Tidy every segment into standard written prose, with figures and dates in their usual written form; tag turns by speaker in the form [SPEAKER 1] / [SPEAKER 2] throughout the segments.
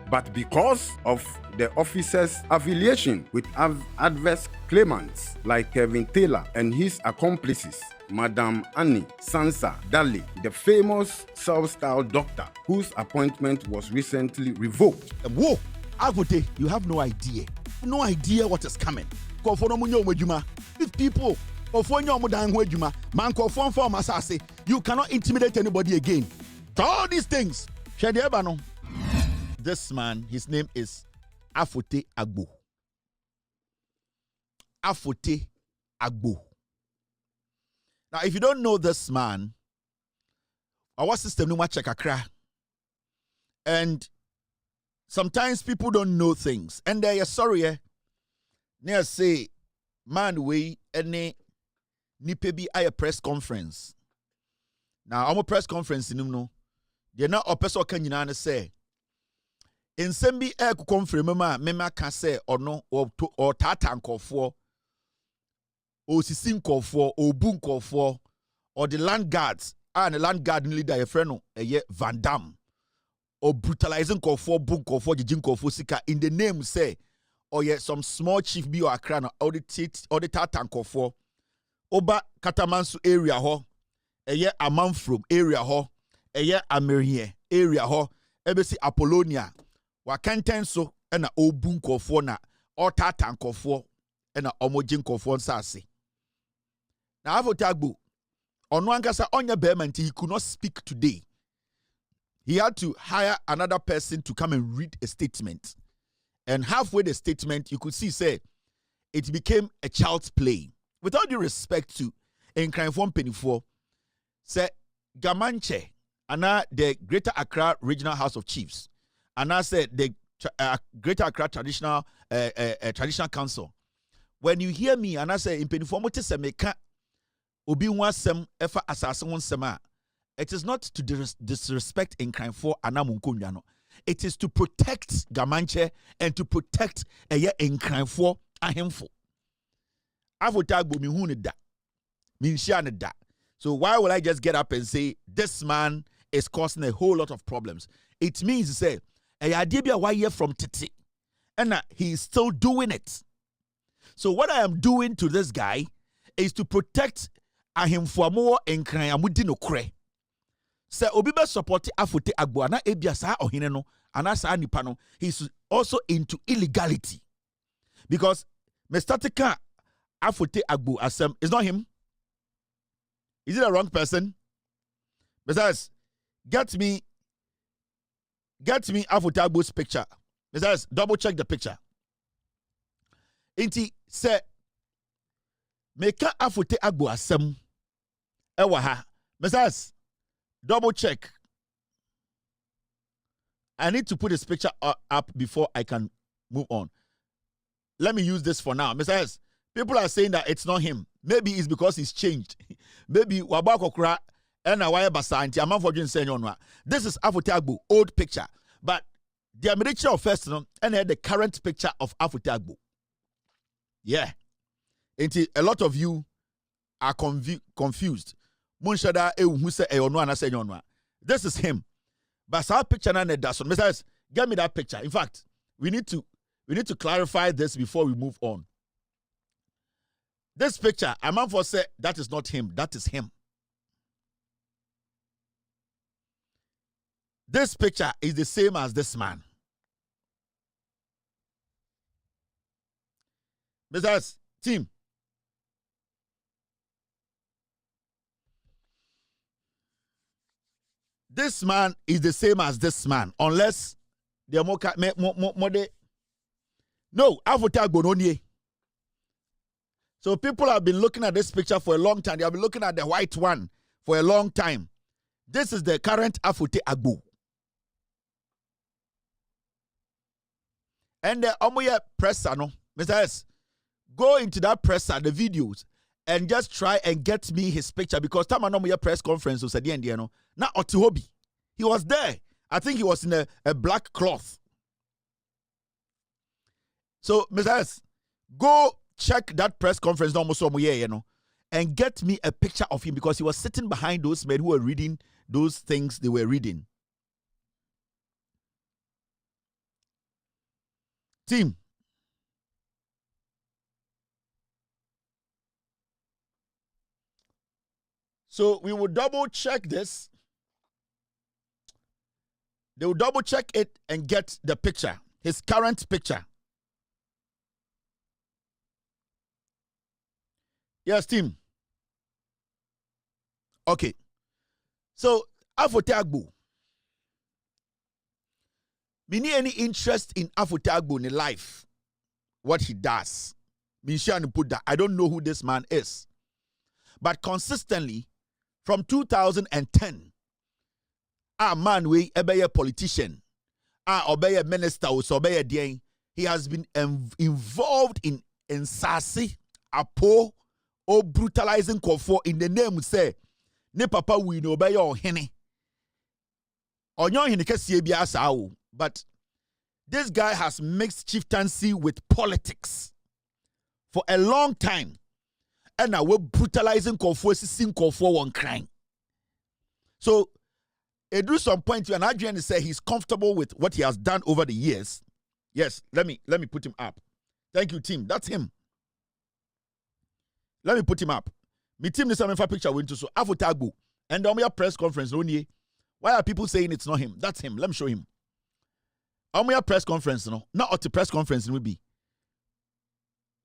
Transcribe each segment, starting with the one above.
[SPEAKER 1] But because of the officer's affiliation with adverse claimants like Kevin Taylor and his accomplices, Madam Annie Sansa Daly, the famous self-styled doctor whose appointment was recently revoked.
[SPEAKER 2] Whoa, Afotey, you have no idea. No idea what is coming. These people, you cannot intimidate anybody again. To all these things, this man, his name is Afotey-Agbo. Afotey-Agbo. Now, if you don't know this man, our system no check akra. And sometimes people don't know things. And they are sorry, near say, man, we any nipebi a press conference. Now, I'm a press conference in no. They're not a person can say. In Sembi air confirm mema can say or no or tatan call for or sisin call for or boom call for or the land guards and the land guard leader a friend a Van Dam or brutalizing call for boom call for the jin call for sika in the name say or yet some small chief be or a crown or the tatan call for Oba Katamansu area ho a year a man from area ho a year Amerie area ho ebesi Apollonia wakantenso na obu nkofo na otata nkofo na omojin nkofo nsase na Afotey-Agbo ono ankasa onya bearman he could not speak today. He had to hire another person to come and read a statement, and halfway the statement you could see say it became a child's play. With all due respect to Nkranfo Mpanimfoɔ, say Gamanche ana the Greater Accra Regional House of Chiefs, and I said the Greater Accra Traditional Council. When you hear me and I say in Mpanimfoɔ se meka obi wasem efa asase won sema, it is not to disrespect Nkranfo anamunkonwa no. It is to protect Gamanche and to protect Nkranfo ahemfo. Afotey-Agbo mi hu ne da. Mi nhyia ne da. So why will I just get up and say this man is causing a whole lot of problems? It means to say why here from Titi, and he is still doing it. So what I am doing to this guy is to protect ahemfo amo enkran amudi no kre. Say obi be support Afotey-Agbo ana ebia saa ohene no ana saa nipa no, he's also into illegality. Because Mr. Tika Afotey-Agbo asem is not him. Is it a wrong person? Besides, get me Afotey-Agbo's picture. Besides, double check the picture. Inti say meka Afotey-Agbo asem ewa ha. Besides, double check. I need to put this picture up before I can move on. Let me use this for now. Besides, people are saying that it's not him. Maybe it's because he's changed. Maybe wabakokra and a wire basanti. I'm for saying this is Afotey-Agbo old picture, but the miniature of first and the current picture of Afotey-Agbo. Yeah, a lot of you are confused. Munshada who say this is him, but our picture na nedason. Besides, get me that picture. In fact, we need to clarify this before we move on. This picture, a man for say that is not him, that is him. This picture is the same as this man. Besides, team. This man is the same as this man, unless they are more. No, Afotey-Agbo no nie. So people have been looking at this picture for a long time. They have been looking at the white one for a long time. This is the current Afotey-Agbo. And the Omoye presser, no, Mr. S, go into that presser, the videos, and just try and get me his picture, because time Omoye press conference was at the end, you know. Now Otihobi, he was there. I think he was in a black cloth. So, Mr. S, go check that press conference, you know, and get me a picture of him, because he was sitting behind those men who were reading those things they were reading. Team. So we will double check this. They will double check it and get the picture, his current picture. Yes, team. Okay. So, Afotey-Agbo. Me need any interest in Afotey-Agbo in life. What he does. Me share and put that. I don't know who this man is. But consistently, from 2010, a man we obey a politician, obey a minister, obey a day, he has been involved in ensasi, apo, or brutalizing Kwadwo in the name say, ne papa we no obey your henny. Onyo hene kesiye bi asa. But this guy has mixed chieftaincy with politics for a long time. And now we're brutalizing Kwadwo, seeing Kwadwo one crime. So, it drew some point to an Adrian say he's comfortable with what he has done over the years. Yes, let me put him up. Thank you, team. That's him. Let me put him up. Me team this a picture went to so Afotey-Agbo and the press conference. Why are people saying it's not him? That's him. Let me show him. Our press conference, no, not at the press conference will be.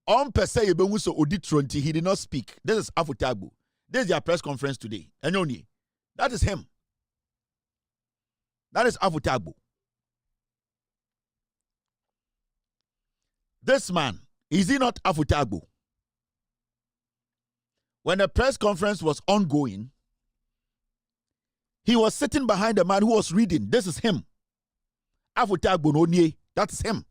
[SPEAKER 2] On per se, so audit he did not speak. This is Afotey-Agbo. This is their press conference today. And only that is him. That is Afotey-Agbo. This man, is he not Afotey-Agbo? When the press conference was ongoing, he was sitting behind a man who was reading. This is him. Afotey-Agbo no nie. That's him.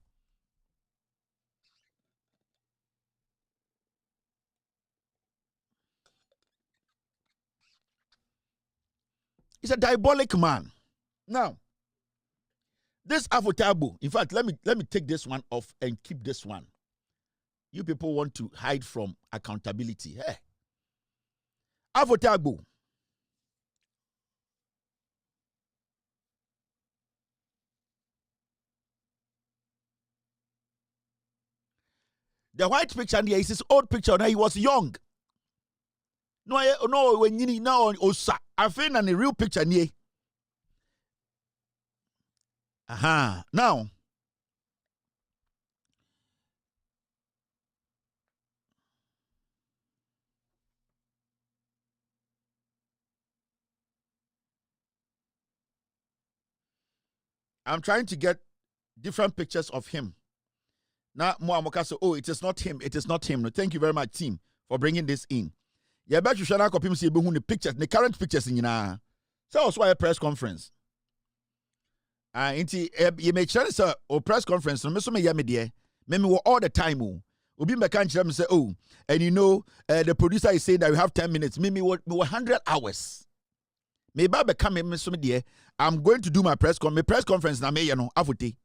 [SPEAKER 2] He's a diabolic man. Now, this Afotey-Agbo, in fact, let me take this one off and keep this one. You people want to hide from accountability. Hey. Afotey-Agbo. The white picture here is his old picture. Now he was young. No, when you need now, I think on the real picture here. Aha. Now, I'm trying to get different pictures of him. Now, Moamoka say, oh, it is not him. It is not him. No, thank you very much, team, for bringing this in. Yeah, bet you shall not copy me see the pictures, the current pictures in So that's why a press conference. You may tell us a press conference. No, me yami dear. Me all the time. Obi me can't say, oh, and you know, the producer is saying that we have 10 minutes. Me 100 hours. Me ba come me so me dear. I'm going to do my press conference na me you know Afotey.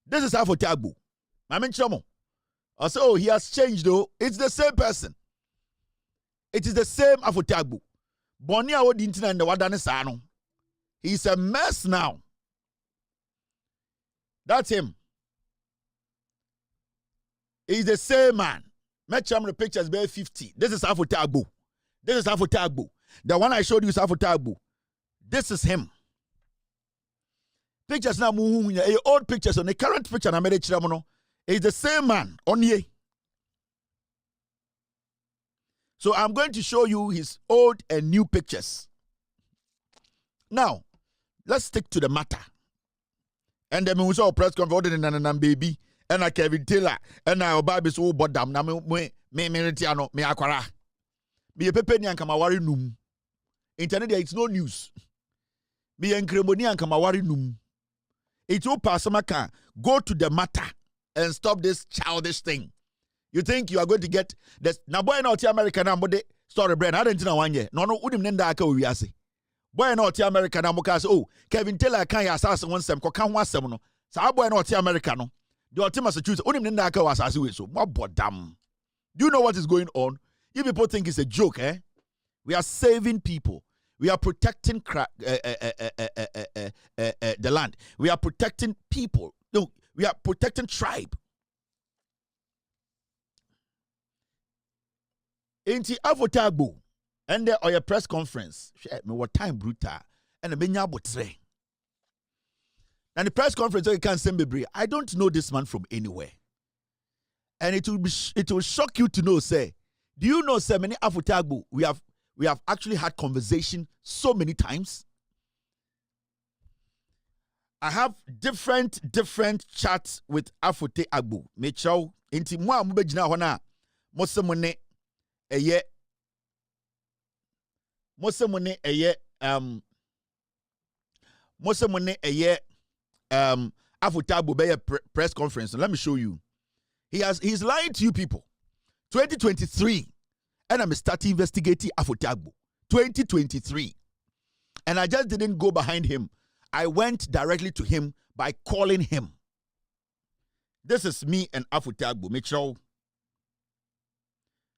[SPEAKER 2] This is Afotey-Agbo. I mean, Chomo. I say, oh, he has changed though. It's the same person. It is the same Afotey-Agbo. Bonia wo dintina and the wadane sano. He's a mess now. That's him. He's the same man. Make sure the pictures be 50. This is Afotey-Agbo. This is Afotey-Agbo. The one I showed you is Afotey-Agbo. This is him. Pictures now, old pictures on the current picture. I made it. It's the same man on ye. So I'm going to show you his old and new pictures. Now, let's stick to the matter. And then we saw press conference and baby and a Kevin Taylor and I Bible so bodam na me retiano me akwara. Be a pepe ni ankamawari num. Internet there it's no news. Be enkremoni ankamawari num. It will pass go to the matter and stop this childish thing. You think you are going to get this? Now, boy, not American, I'm story brand. I didn't know 1 year. No, wouldn't nenda aka we ase. Boy, not American, I'm oh, Kevin Taylor can't assassin one sem, can one sem no. So, boy, not American. The ultimate Massachusetts, wouldn't nenda aka was assassin so. What bodam? Do you know what is going on? You people think it's a joke, eh? We are saving people. We are protecting the land. We are protecting people. No, we are protecting tribe. Inti Afotey-Agbo and there or your press conference. Me what time brutal and a benya botre. And the press conference you can send me. I don't know this man from anywhere. And it will shock you to know, say, do you know, say, many Afotey-Agbo, we have actually had conversation so many times. I have different chats with Afotey-Agbo. Me chow inti mo amubejina hona mosemone eye Afotey-Agbo be press conference. Let me show you. He's lying to you people. 2023, and I'm starting investigating Afotey-Agbo. 2023, and I just didn't go behind him. I went directly to him by calling him. This is me and Afotey-Agbo. Mitchell.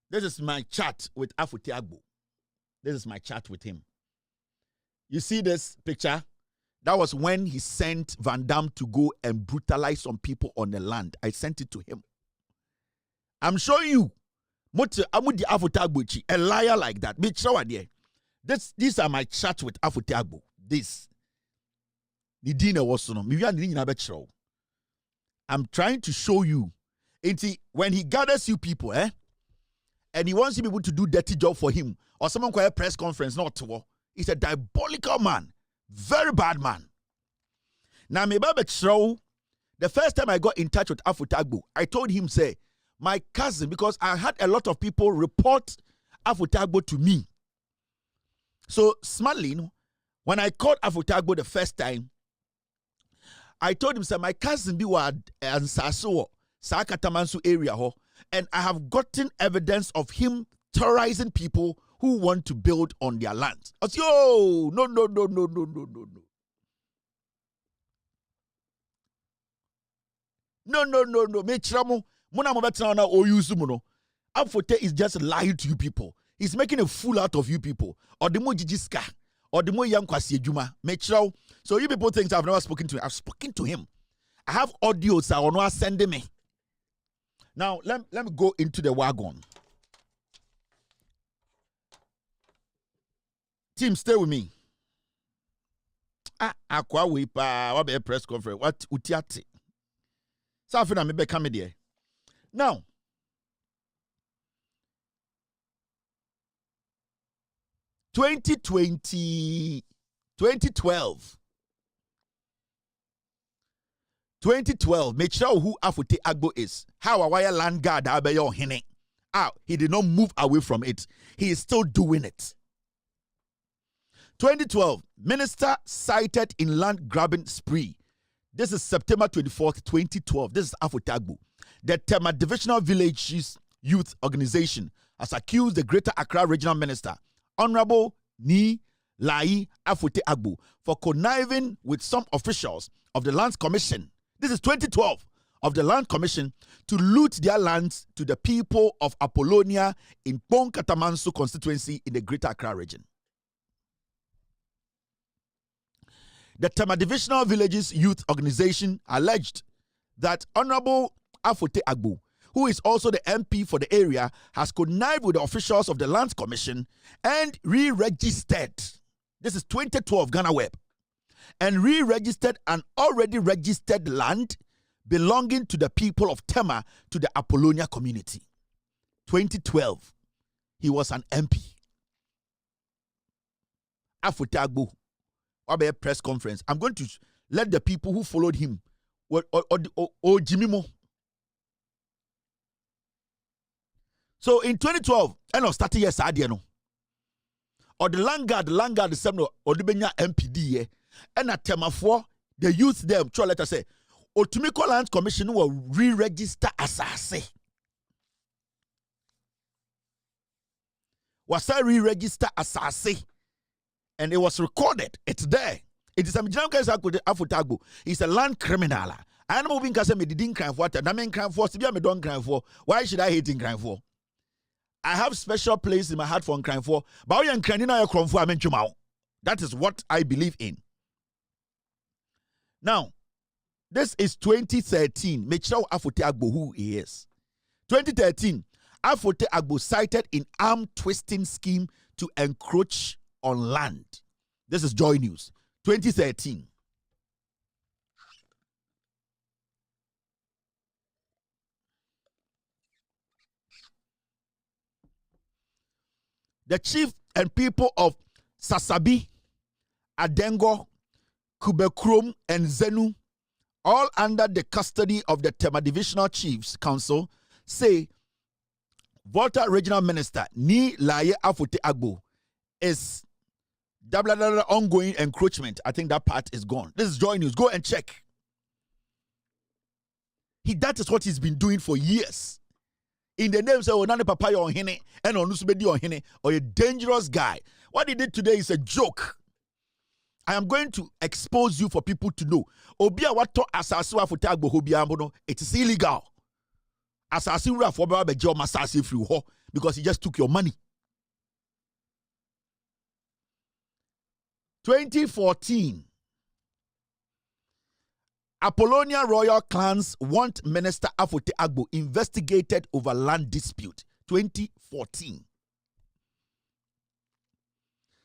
[SPEAKER 2] This is my chat with Afotey-Agbo. This is my chat with him. You see this picture? That was when he sent Van Damme to go and brutalize some people on the land. I sent it to him. I'm showing you. Amudi Afotey-Agbo, a liar like that. These are my chats with Afotey-Agbo. This. I'm trying to show you. When he gathers you people, and he wants you people to do dirty job for him, or someone call a press conference, not to. He's a diabolical man. Very bad man. Now, the first time I got in touch with Afotey-Agbo, I told him, say, my cousin, because I had a lot of people report Afotey-Agbo to me. So, smartly, when I called Afotey-Agbo the first time, I told him, say, my cousin be wa Ansaso, Sakatamansu area, and I have gotten evidence of him terrorizing people who want to build on their land. I said, yo, no. No. Me chamo, muna mo betina na oyusu mo no. Afotey is just lying to you people. He's making a fool out of you people. Or the mo jijiska. Or the mo young kwasi ejuma. Me chamo. So you people think I've never spoken to him. I've spoken to him. I have audios that are not sending me. Now, let me go into the wagon. Team, stay with me. Akwa what be a press conference? What utiate? Safina me be come there. Now, (2012), make sure who Afotey-Agbo is. How a wire land guard abeyo hine. He did not move away from it. He is still doing it. 2012, minister cited in land grabbing spree. This is September 24th, 2012. This is Afotey-Agbo. The Tema Divisional Villages Youth Organization has accused the Greater Accra Regional Minister, Honorable Ni Lai Afotey-Agbo, for conniving with some officials of the Lands Commission. This is 2012 of the Land Commission to loot their lands to the people of Apollonia in Katamanso constituency in the Greater Accra region. The Tema Divisional Villages Youth Organization alleged that Honorable Afotey-Agbo, who is also the MP for the area, has connived with the officials of the Lands Commission and re-registered. This is 2012 Ghana Web. And re-registered an already registered land belonging to the people of Tema to the Apollonia community. 2012, he was an MP. Afotey-Agbo, a press conference. I'm going to let the people who followed him or Jimmy Mo. So in 2012, I know starting yes, I no. Or the land guard the same or the Benya MPD and at Tema for the youth them. Try let us say, Otumiko Land Commission will re-register Asase. Was I re-register Asase? And it was recorded. It's there. It is a Afotey-Agbo. He's a land criminal. I am moving because I didn't crime for that. I mean crime for. I don't crime for. Why should I hate in crime for? I have special place in my heart for crime for. But I am crime for. That is what I believe in. Now, this is 2013. Make sure Afotey-Agbo who he is. 2013, Afotey-Agbo cited in arm twisting scheme to encroach on land. This is Joy News. 2013. The chief and people of Sasabi, Adengo, Kubekrom, and Zenu, all under the custody of the Tema Divisional Chiefs Council, say Volta Regional Minister Ni Laye Afotey-Agbo is ongoing encroachment. I think that part is gone. This is Joy News. Go and check. That is what he's been doing for years. In the name of Nane Papa on Hene and on Nusubedi on Hene, or a dangerous guy. What he did today is a joke. I am going to expose you for people to know. Obia wato asase Afotey-Agbo hobia ambono. It is illegal. Asase ura for baba beje o masase free ho because he just took your money. 2014. Apollonia royal clans want Minister Afotey-Agbo investigated over land dispute. 2014.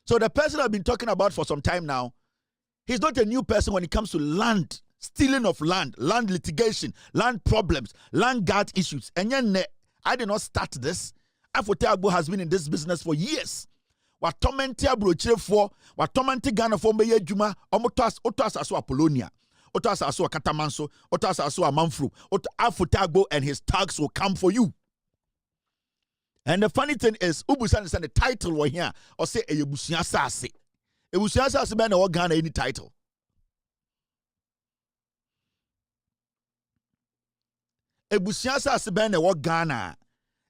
[SPEAKER 2] So the person I've been talking about for some time now, he's not a new person when it comes to land, stealing of land litigation, land problems, land guard issues. And yet, I did not start this. Afotey-Agbo has been in this business for years. What tormented Abrochire for, what tormented Ghana for Meye Juma, otas aso Apollonia. Otas aso Katamanso, otas aso Amanfru, Afotey-Agbo and his tags will come for you. And the funny thing is, Ubusan the title were here, or say a Ebusia Sasi. Ebusia Sasi man or Ghana any title. Ebusia Sasi man or Ghana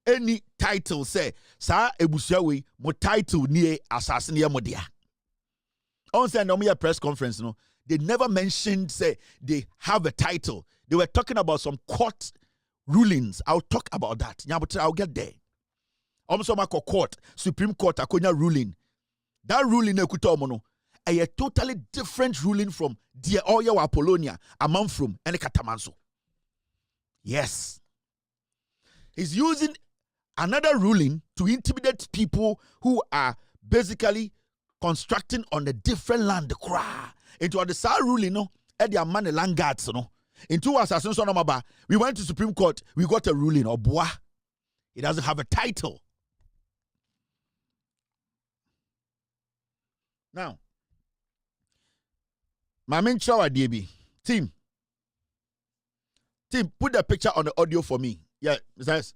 [SPEAKER 2] any title say, Sa Ebusia we mo title near assassin modia. On send on me a press conference, no. They never mentioned, say, they have a title. They were talking about some court rulings. I'll talk about that. I'll get there. Almost my court, Supreme Court, Akonya ruling. That ruling, a totally different ruling from Dear Oya Apollonia, Amanfrum, and Katamanso. Yes. He's using another ruling to intimidate people who are basically constructing on a different land. Into the SAR ruling, no, at their money land guards, no. Into assassins on Amaba, we went to Supreme Court, we got a ruling, or bois. It doesn't have a title. Now, my main shower, DB. Team, put the picture on the audio for me. Yeah, besides,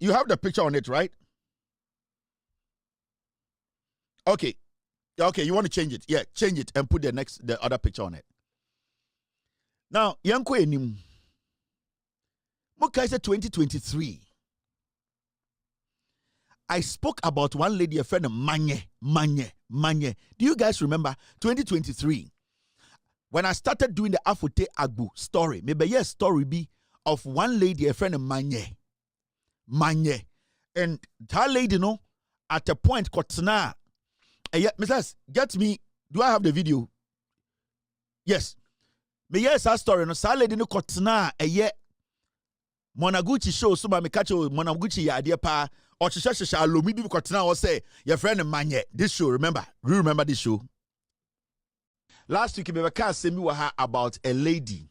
[SPEAKER 2] you have the picture on it, right? Okay. Okay, you want to change it? Yeah, change it and put the other picture on it. Now, Yanko Enim. Mukai said 2023. I spoke about one lady, a friend of Manye. Do you guys remember 2023? When I started doing the Afotey-Agbo story, maybe yes, story be of one lady, a friend of Manye. And that lady, no, at a point, Kotna. Mrs. Get me. Do I have the video? Yes. Me yes, that story. No, sa lady no kotna Monaguchi show. So me catch Monaguchi ya idea pa. Or shisha alomi bi kotna or say your friend Manye. This show, remember? Do you remember this show? Last week we were saying about a lady.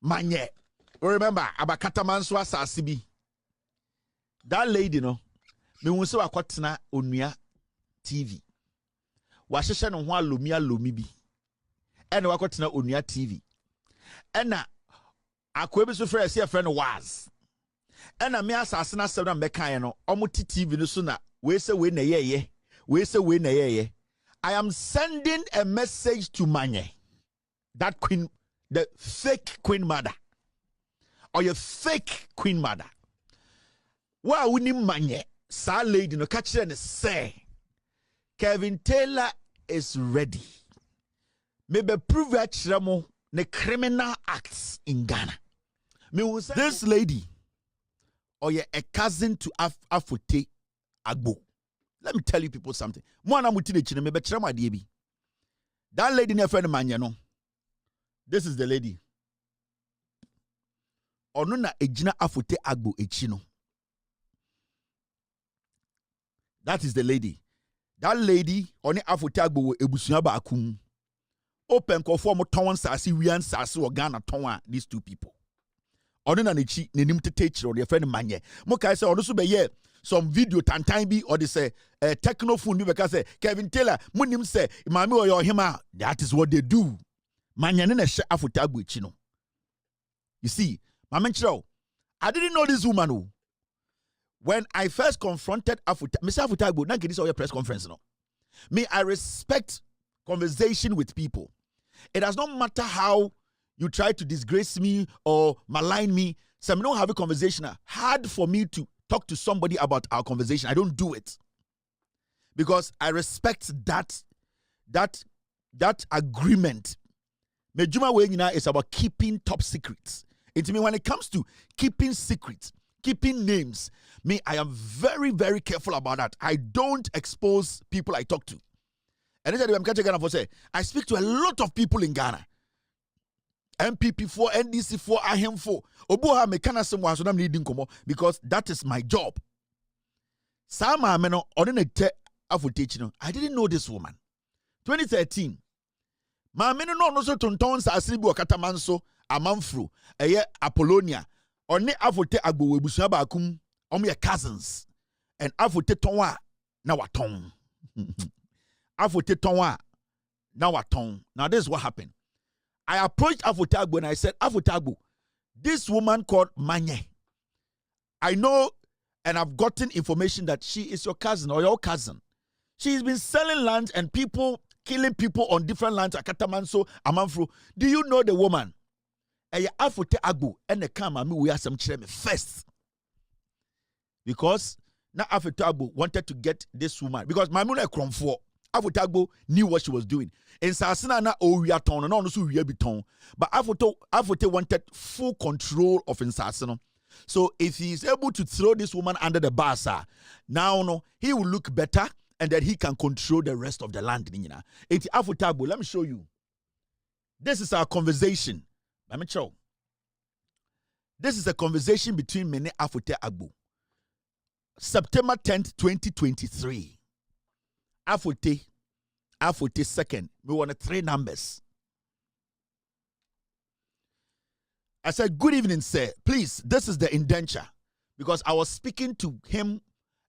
[SPEAKER 2] Manye. Remember about Katamanswa Sasibi. That lady, no. Me wunso akotna onua TV. Washesha no ho lomi bi. Ena wakotena onua TV. Ena akoebi so frɛ se friend was. Ena me asase na sɛm na mɛkan no, omuti TV no so na we say we na yeye. We say we na yeye. I am sending a message to Manye. That queen, the fake queen mother. Or your fake queen mother. Wa wuni Manye. Sa lady no catch and say Kevin Taylor is ready. Maybe prove that the criminal acts in Ghana. This lady, or a cousin to Afotey-Agbo. Let me tell you people something. That That lady near friend Manyano. This is the lady. Ono na ejina Afotey-Agbo echino. That is the lady. That lady oni Afotey-Agbo ebusua ba akum. Open kofo mo ton sase wian sase o Ghana ton these two people. Ono na nechi nenim tete chiro de friend Manye. Mo kai say ono so be ye some video tantan bi or they say techno phone bi be say Kevin Taylor munim say mami o your hima. That is what they do. Manye ne na hye Afotey-Agbo echi no. You see, Mama Chiro, I didn't know this woman who. When I first confronted Mr. Afotey-Agbo, not get this all your press conference no. Me, I respect conversation with people. It does not matter how you try to disgrace me or malign me. Some don't have a conversation. Hard for me to talk to somebody about our conversation. I don't do it because I respect that agreement. Mejuma Wenyina is about keeping top secrets. It means when it comes to keeping secrets, keeping names, me, I am very, very careful about that. I don't expose people I talk to. And I'm Ghana for say, I speak to a lot of people in Ghana. MPP4, NDC4, IM4. Oboha mekana semwa so nam leading komo because that is my job. Sama meno onene Afotey-Agbo. I didn't know this woman. 2013. Ma meno no so tonton sa asiri bi okatamanso amanfro eye Apollonia one Afotey-Agbo ebusua ba akum omo ye cousins and Afotey ton a na waton. Afotey ton a na waton. Now this is what happened. I approached Afotey-Agbo and I said, Afotey-Agbo, this woman called Manye, I know and I've gotten information that she is your cousin or your cousin. She's been selling land and people killing people on different lands. Akatamanso, Amanfro. Do you know the woman? Afotey-Agbo and the camera me we have some me first. Because now Afotey-Agbo wanted to get this woman because my money from for Afotey-Agbo knew what she was doing. In Sasina na Oyerepa no no so wiye biton. But Afotey wanted full control of Insasino. So if he is able to throw this woman under the bus, now no, he will look better and then he can control the rest of the land. It's Afotey-Agbo. Let me show you. This is our conversation. Let me show. This is a conversation between me and Afotey-Agbo. September 10th, 2023. Afotey second. We want 3 numbers. I said, good evening, sir. Please, this is the indenture. Because I was speaking to him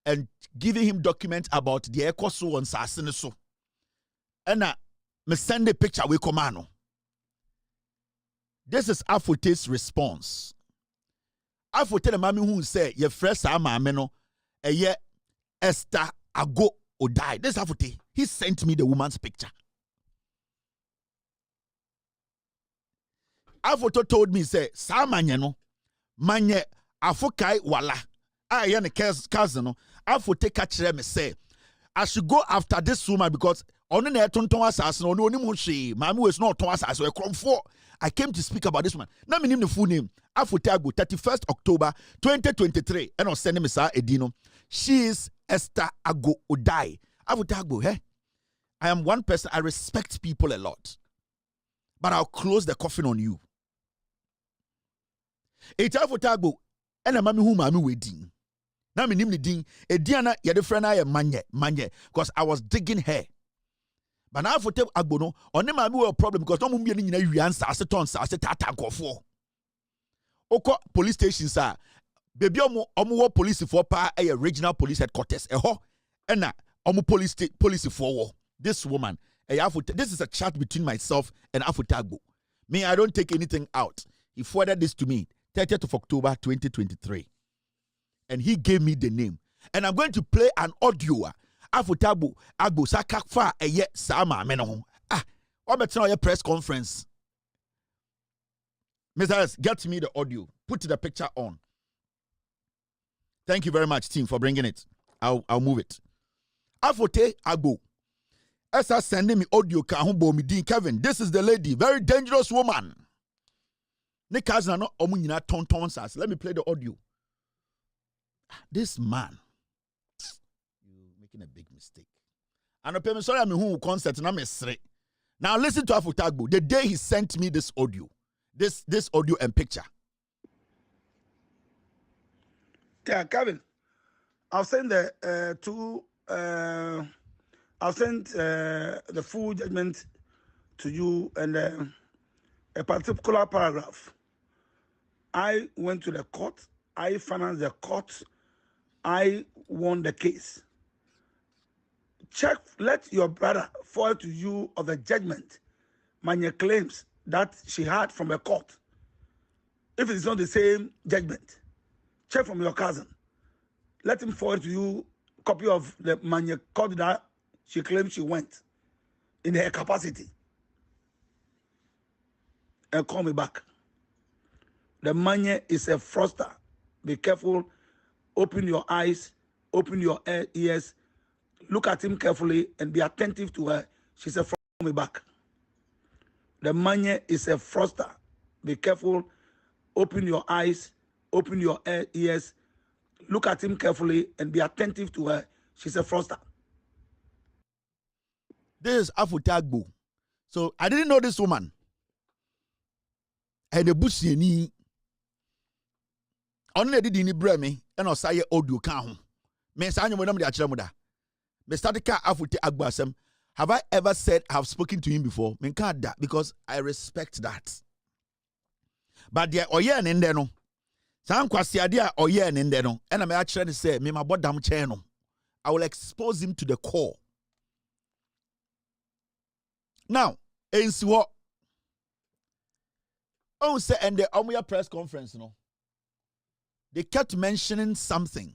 [SPEAKER 2] and giving him documents about the Ekoso on Sasiniso. And me send a picture with Komano. This is Afotey's response. Afotey the mami who say, ye fresh sama ameno, ye Esther Ago or die. This is Afotey. He sent me the woman's picture. Afotey told me, say, Sama nyeno, manye afokai wala. I am a cousin. Afotey catch me say, I should go after this woman because on the tonton assassin, on the moshi, Mammy was not ton assassin, a crumb for. I came to speak about this one. Now, me name the full name. Afotey-Agbo, 31st October 2023. And I'll send him a Edino. She is Esther Ago Odai. Afotey-Agbo, eh? I am one person. I respect people a lot. But I'll close the coffin on you. It's Afotey-Agbo. And a mammy whom I'm waiting. Now, me name the ding. A Diana, you're the friend I am manye. Because I was digging her. But now Afotey-Agbo no, on them I have a problem because no mummy ni you answer as a ton as a tata for. Oko police station sir. Baby omo police for pa a regional police headquarters. Eho ena omo police for this woman. This is a chat between myself and Afotey-Agbo. Me, I don't take anything out. He forwarded this to me 30th of October 2023. And he gave me the name. And I'm going to play an audio. Afotey-Agbo sakakfa eye sama meno. What better your press conference? Mr. Get me the audio. Put the picture on. Thank you very much, team, for bringing it. I'll move it. Afotey-Agbo. Esa sending me audio Kevin. This is the lady, very dangerous woman. Ne cousin no omunyina tonton sas. Let me play the audio. This man. A big mistake. And I'm sorry I'm who concert na mesre. Now listen to Afotey-Agbo. The day he sent me this audio, this audio and picture.
[SPEAKER 3] Yeah, Kevin, I'll send the I'll send the full judgment to you and a particular paragraph. I went to the court. I financed the court. I won the case. Check. Let your brother forward to you of the judgment, Manya claims that she had from a court. If it's not the same judgment, check from your cousin. Let him forward to you a copy of the Manya court that she claims she went in her capacity. And call me back. The Manya is a fraudster. Be careful. Open your eyes. Open your ears. Look at him carefully and be attentive to her. She's a fraudster. Call me back. The Manya is a fraudster. Be careful. Open your eyes. Open your ears. Look at him carefully and be attentive to her. She's a fraudster.
[SPEAKER 2] This is Afotey-Agbo. So I didn't know this woman. And the busieni only did in Bremi and Osaya audio can. Me say anyone the achiramuda. Me started ka Afotey-Agbo asem. Have I ever said I've spoken to him before? Me can't that because I respect that. But there oye and no. San kwasi ade a oye and no. And I'm actually say me my bodam channel. I will expose him to the core. Now, ensi what? Oh, say and the Omuya press conference, they kept mentioning something.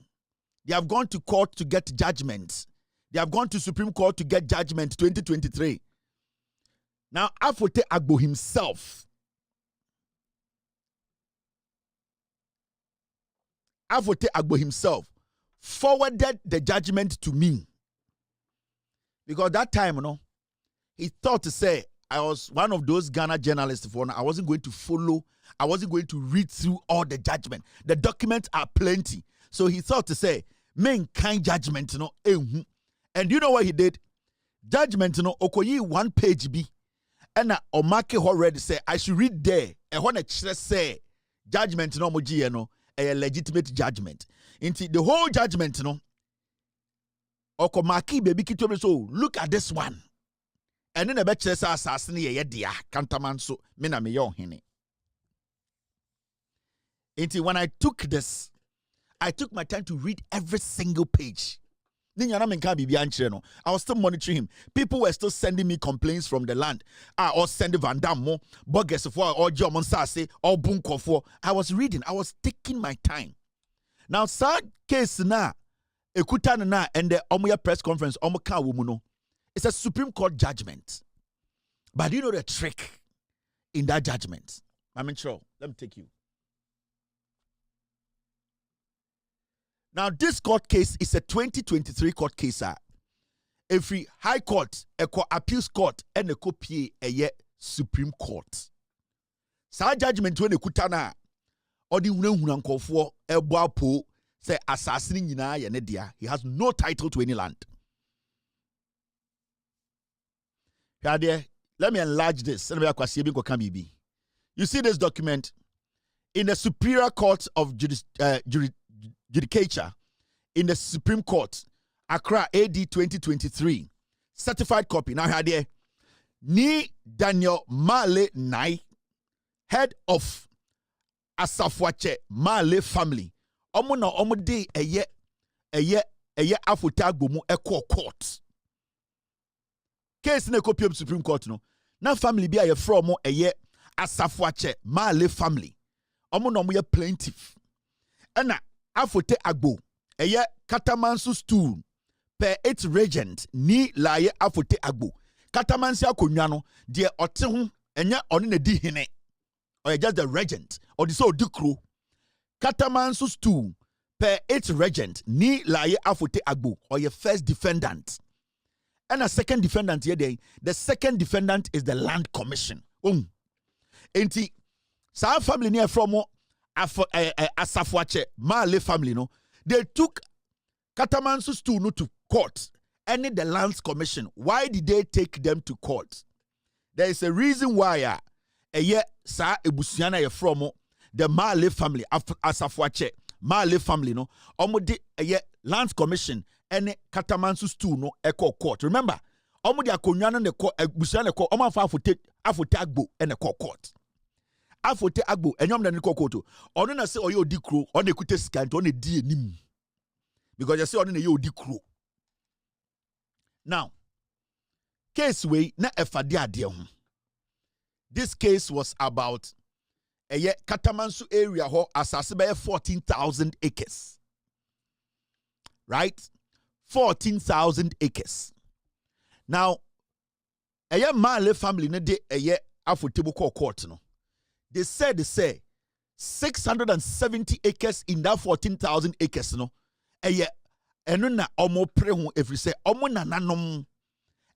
[SPEAKER 2] They have gone to court to get judgment. They have gone to Supreme Court to get judgment 2023. Now, Afotey-Agbo himself, forwarded the judgment to me. Because that time, he thought to say, I was one of those Ghana journalists for now. I wasn't going to follow. I wasn't going to read through all the judgment. The documents are plenty. So he thought to say, main kind judgment, And you know what he did? Judgment, Okoyi 1 page B. And Omake already say, I should read there. And when I say judgment, a legitimate judgment. Into the whole judgment, Okomaki baby kito so look at this one. And then a bet says assassin ye dia cantaman so mina me yon hene. Until when I took this, I took my time to read every single page. I was still monitoring him. People were still sending me complaints from the land. Or sending Van Damme, Bogus for or German Sase, or Bunko for. I was reading, I was taking my time. Now, sad case na Ekutana na and the Omuya press conference, Omuka Wumuno. It's a Supreme Court judgment. But you know the trick in that judgment? I'm sure. Let me take you. Now, this court case is a 2023 court case. Every High Court, a appeals court, and a copy a Supreme Court. Sa judgment when ekutana or the unanko for a boapo say assassinating yina yenedia. He has no title to any land. Let me enlarge this. You see this document in the Superior Court of Judicature in the Supreme Court, Accra AD 2023, certified copy. Now here, Ni Daniel Male Nai, head of Asafwache Male family. Omo na omo de eye Afotey-Agbo mu eko court. Case na copy of Supreme Court no. Na family bi aye from mo eye Asafwache Male family. Omo na omo ye plaintiff. Ena Afotey-Agbo eye Katamansu stool per 8 regent ni laye Afotey-Agbo. Katamansi akonwa no de ote ho enye one na di hene. Or just the regent or the so dikro. Katamansu stool per 8 regent ni laye Afotey-Agbo or your first defendant. And a second defendant here, the second defendant is the Land Commission. Enti, sa family near from Asafwache Male family, no, they took Katamansu stool no to court. And the Lands Commission. Why did they take them to court? there is a reason why sa ebusuana ye from the Male family Asafoah-Agbo Male family no omo de Lands Commission ene Katamansu stool no eko court. Remember omo de akonwa no ne ebusuana ne ko omo afa Afotey-Agbo ene court. Afotey-Agbo enyom na ne court ono na se oye odi kro ono ekute sika nto ono di enim because you say ono na ye odi kro. Now case we na efade ade ho. This case was about Katamansu area ho asase be 14,000 acres. Right? 14,000 acres. Now Male family ne de Afotey-Agbo court no. They say 670 acres in that 14,000 acres no. Eno na omo pre ho every say omo nananom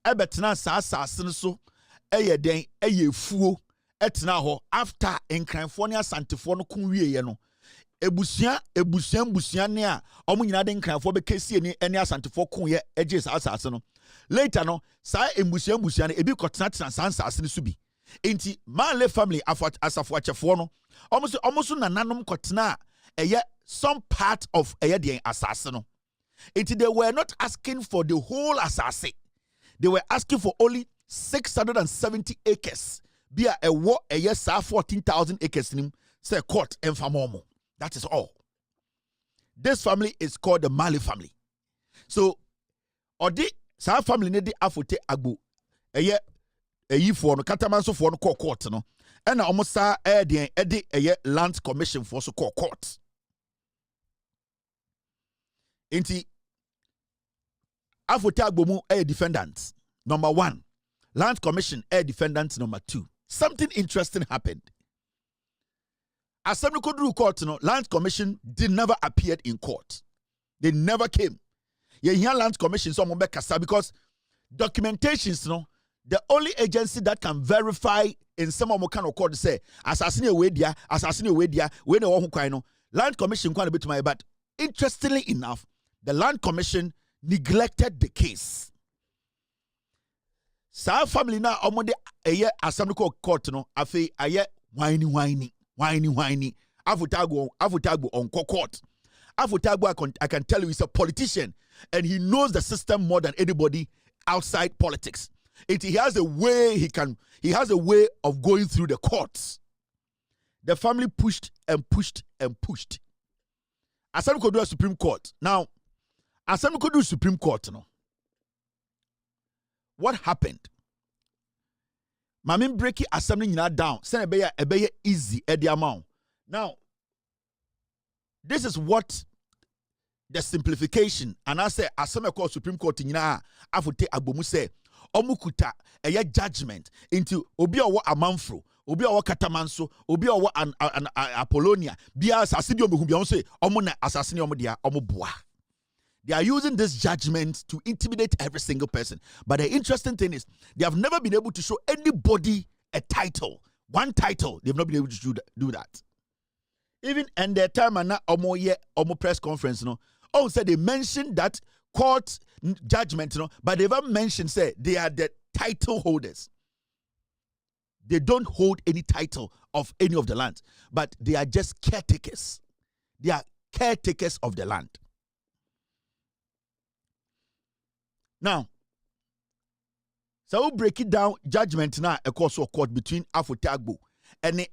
[SPEAKER 2] ebetena sa asase so den fuo etena ho after enkranfo ne asantefo no kun wieye no ebusia ne a omo nyina de enkranfo be kesi ni ene asantefo kun ye eje sa asase no later no sa ebusia ne ebi kotena tena sa asase no so bi enti Male family Asafoah-Agbo no omo so nananom kotena some part of den asase no enti they were not asking for the whole asase. They were asking for only 670 acres. Be a war a year 14,000 acres nim say court and famomo. That is all. This family is called the Male family. So odi sa family ne di Afotey-Agbo a for no Katamanso for no court no. And almost sa edi Land Commission for so court. Inti Afotey-Agbo mu defendant number 1. Land Commission defendant number 2. Something interesting happened. Assembly Court no Land Commission did never appeared in court. They never came. You hear Land Commission so mo kasa because documentations no the only agency that can verify in some of kind of court say assassinate we dia we no ho kwan no Land Commission kwan bit my but interestingly enough the Land Commission neglected the case. Sa family na omode Assembly Court no afi whiny Afotey-Agbo on court. Afotey-Agbo I can tell you he's a politician and he knows the system more than anybody outside politics. He has a way of going through the courts. The family pushed and pushed and pushed. Assembly could do a Supreme Court. Now Assembly could do Supreme Court no. What happened? Mamin breaki assembly nyina down. Say ebeye easy at the amount. Now, this is what the simplification and I say Assembly Court Supreme Court nyina Afotey-Agbo mu say omukuta eye judgment into obi owo amanfro, obi owo Katamanso, obi owo an Apollonia. Bia asase bi omehu bia say omo na asase ne omo dia omo boa. They are using this judgment to intimidate every single person. But the interesting thing is, they have never been able to show anybody a title. One title, they've not been able to do that. Even in their time and now, omo press conference, said they mentioned that court judgment, but they never mentioned, say, they are the title holders. They don't hold any title of any of the land, but they are just caretakers. They are caretakers of the land. Now, so we'll break it down judgment now a course of court between Afotey-Agbo and the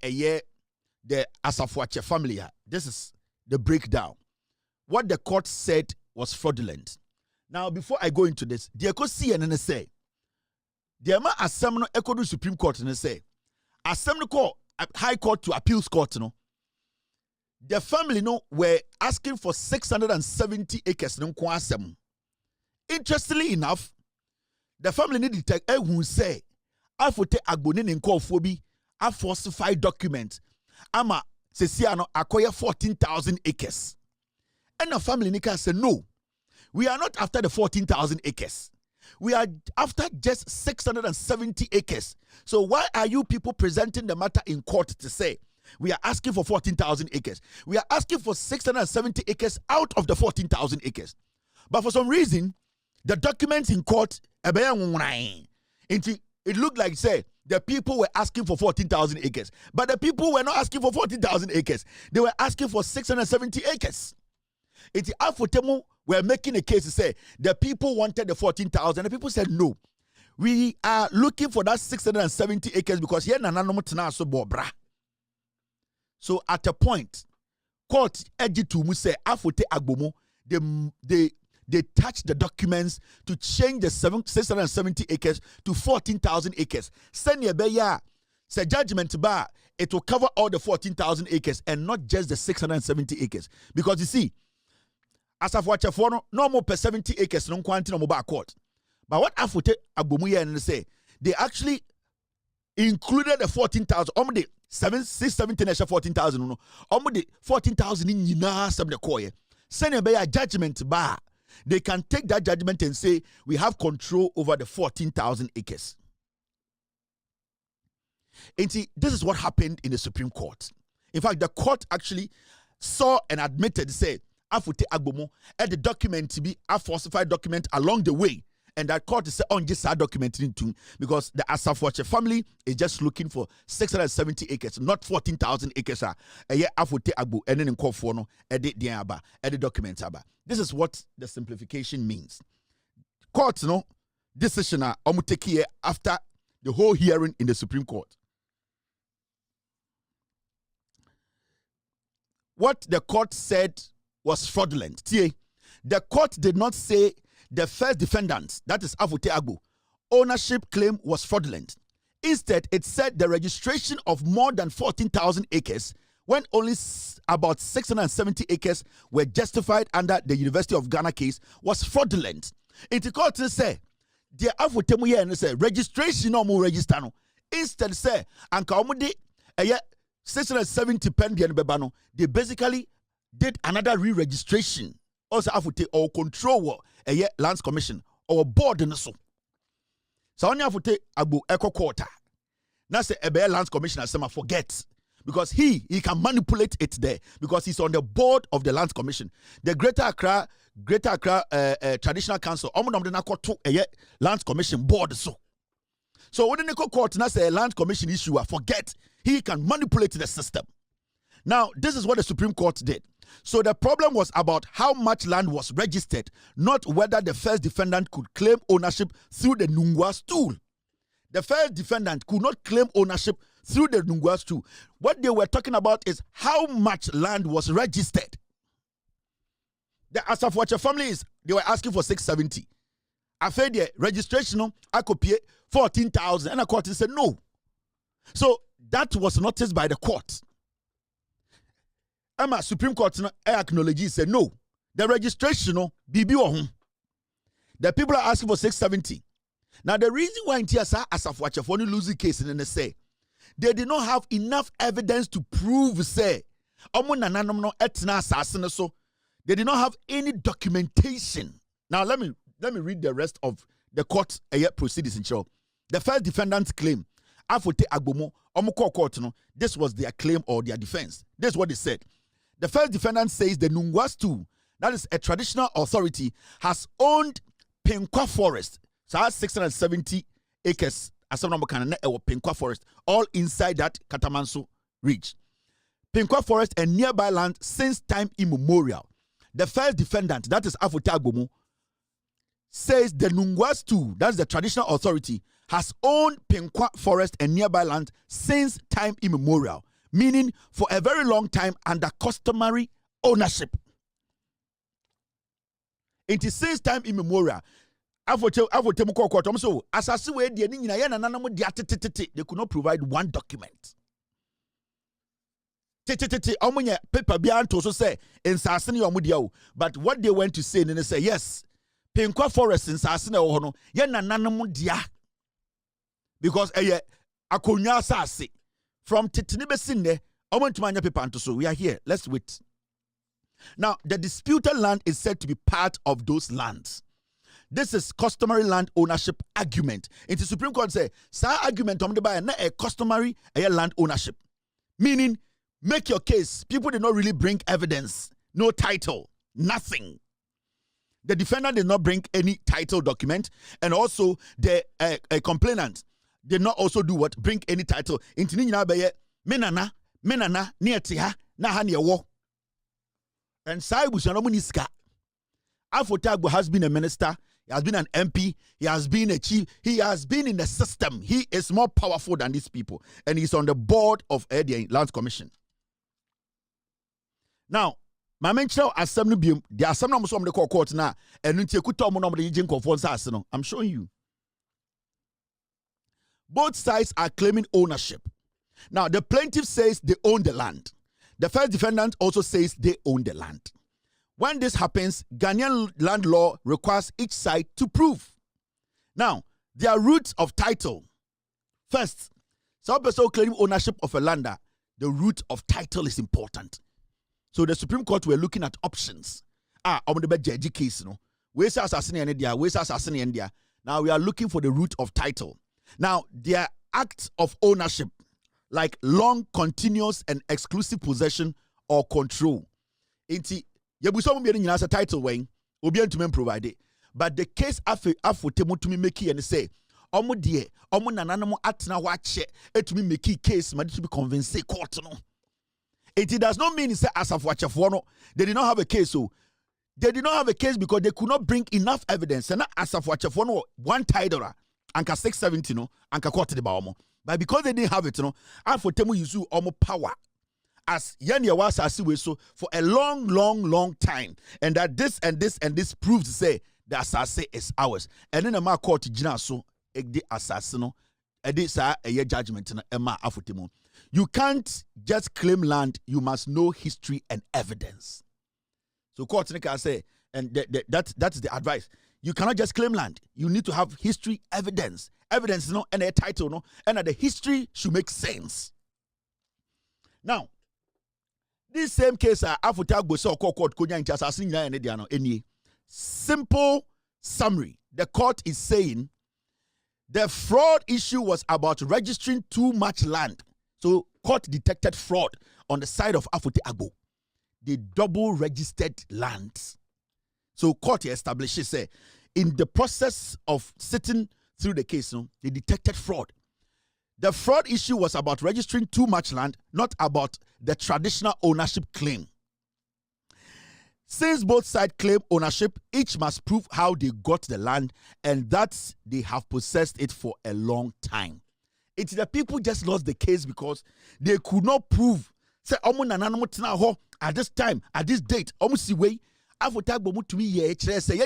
[SPEAKER 2] Asafoah-Agbo family. This is the breakdown. What the court said was fraudulent. Now, before I go into this, the see and say, the Assembly Echo Supreme Court and say, Assembly Court, High Court to Appeals Court, the family were asking for 670 acres. Interestingly enough, the family need to take who say Afotey-Agbo ne nkofo bi a falsified document ama sesiano acquire 14,000 acres. And the family nika say no, we are not after the 14,000 acres. We are after just 670 acres. So why are you people presenting the matter in court to say we are asking for 14,000 acres? We are asking for 670 acres out of the 14,000 acres. But for some reason, the documents in court, it looked like, say, the people were asking for 14,000 acres. But the people were not asking for 14,000 acres. They were asking for 670 acres. It's Afotemu were making a case to say the people wanted the 14,000. The people said no. We are looking for that 670 acres because here na so bobra. So at a point, court edged to say Afotey-Agbo, they touched the documents to change the 670 acres to 14,000 acres. Send your beya, say judgment bar, it will cover all the 14,000 acres and not just the 670 acres. Because you see, as of what no more per 70 acres, no quantity no mobile court. But what Afotey-Agbo and say, they actually included the 14,000, the 670 14,000, no, the 14,000 in Yina some the coy. Send a judgment bar. They can take that judgment and say, we have control over the 14,000 acres. And see, this is what happened in the Supreme Court. In fact, the court actually saw and admitted, say, Afotey-Agbo and the document to be a falsified document along the way. And that court is on just that document into because the Asamoah family is just looking for 670 acres, not 14,000 acres. Afotey-Agbo and then in court for no edit the aba, edit documents aba. This is what the simplification means. Court no decision Okatakyie after the whole hearing in the Supreme Court. What the court said was fraudulent. The court did not say the first defendant, that is Afotey-Agbo, ownership claim was fraudulent. Instead, it said the registration of more than 14,000 acres when only about 670 acres were justified under the University of Ghana case was fraudulent. It court say the Afotey say registration no more register no. Instead say anka omudi 670 pendian bebano. They basically did another re-registration. Also Afotey or control lands commission or board in the so. So only Afotey-Agbo echo quarter. Now say a lands commissioner Sama forget. Because he can manipulate it there because he's on the board of the Lands Commission. The Greater Accra Traditional Council, to Lands Commission board. So when the court now say a Land Commission issue, forget he can manipulate the system. Now, this is what the Supreme Court did. So the problem was about how much land was registered, not whether the first defendant could claim ownership through the Nungwa's tool. The first defendant could not claim ownership through the Nungwa's tool. What they were talking about is how much land was registered. The Asamoah families, they were asking for 670. I said the registration, I could pay 14,000, and the court said no. So that was noticed by the court. Emma Supreme Court acknowledged, said no. The registration, BB. The people are asking for 670. Now the reason why in TSA Asamoah lose the case and they say they did not have enough evidence to prove say so they did not have any documentation. Now let me read the rest of the court proceedings in show. The first defendant's claim, Afotey-Agbo, court, this was their claim or their defense. This is what they said. The first defendant says the Nungwas too, that is a traditional authority, has owned Penkwa Forest. So that's 670 acres. Penkwa Forest, all inside that Katamanso Ridge. Penkwa Forest and nearby land since time immemorial. The first defendant, that is Afotey-Agbo, says the Nungwas too, that's the traditional authority, has owned Penkwa Forest and nearby land since time immemorial, meaning for a very long time under customary ownership. It is since time immemorial. Afotey court so asase we de ni nyina ye nananam de atetete, they could not provide one document. Omunye paper bia nto so say nsase ne omudia o, but what they went to say they say yes, Penkwa Forest nsase na wo no ye nananam dia because akonya asase from tetene besin ne omuntuma anya paper nto so. We are here, let's wait. Now the disputed land is said to be part of those lands. This is customary land ownership argument. In the Supreme Court say, "Sa argument by a customary land ownership," meaning make your case. People did not really bring evidence, no title, nothing. The defendant did not bring any title document, and also the complainant did not also do what? Bring any title. Into Nina Baye, Menana, near Tiha, Nahania War. And Saibus and Omuniska. Afotey-Agbo has been a minister, he has been an MP, he has been a chief, he has been in the system. He is more powerful than these people. And he's on the board of the Lands Commission. Now, my mention Assembly, the Assembly of the court now, and I'm showing you. Both sides are claiming ownership. Now, the plaintiff says they own the land. The first defendant also says they own the land. When this happens, Ghanaian land law requires each side to prove. Now, their roots of title. First, some person claiming ownership of a lander, the root of title is important. So the Supreme Court were looking at options. On the judge case, no. Where's assassin in India? Where's assassin in India? Now we are looking for the root of title. Now, their act of ownership, like long, continuous, and exclusive possession or control. Yebuso mu nyina as title when obi antumi provide it. But the case Afotey to me make and say omo de omo nananom atena ho ache etumi make case ma to be convince court no. It does not mean say Asafo no they did not have a case. So they did not have a case because they could not bring enough evidence. And Asafo no one title anka 670 no anka court the baomo. But because they didn't have it no Afotey use omo power as Yanya was so for a long time, and that this and this and this proves to say the assassin is ours. And then a court jina so the assassin this a judgment na Emma Afotey. You can't just claim land, you must know history and evidence. So court can say, and that's the advice. You cannot just claim land. You need to have history, evidence. Evidence, no, and a title, no, and the history should make sense. Now, this same case, Afotey-Agbo saw court kunya into assassin any simple summary. The court is saying the fraud issue was about registering too much land. So court detected fraud on the side of Afotey-Agbo. They double registered lands. So court establishes say in the process of sitting through the case, no, they detected fraud. The fraud issue was about registering too much land, not about the traditional ownership claim. Since both sides claim ownership, each must prove how they got the land and that they have possessed it for a long time. It's the people just lost the case because they could not prove. Say, at this time, at this date, Afotey-Agbo to me, say,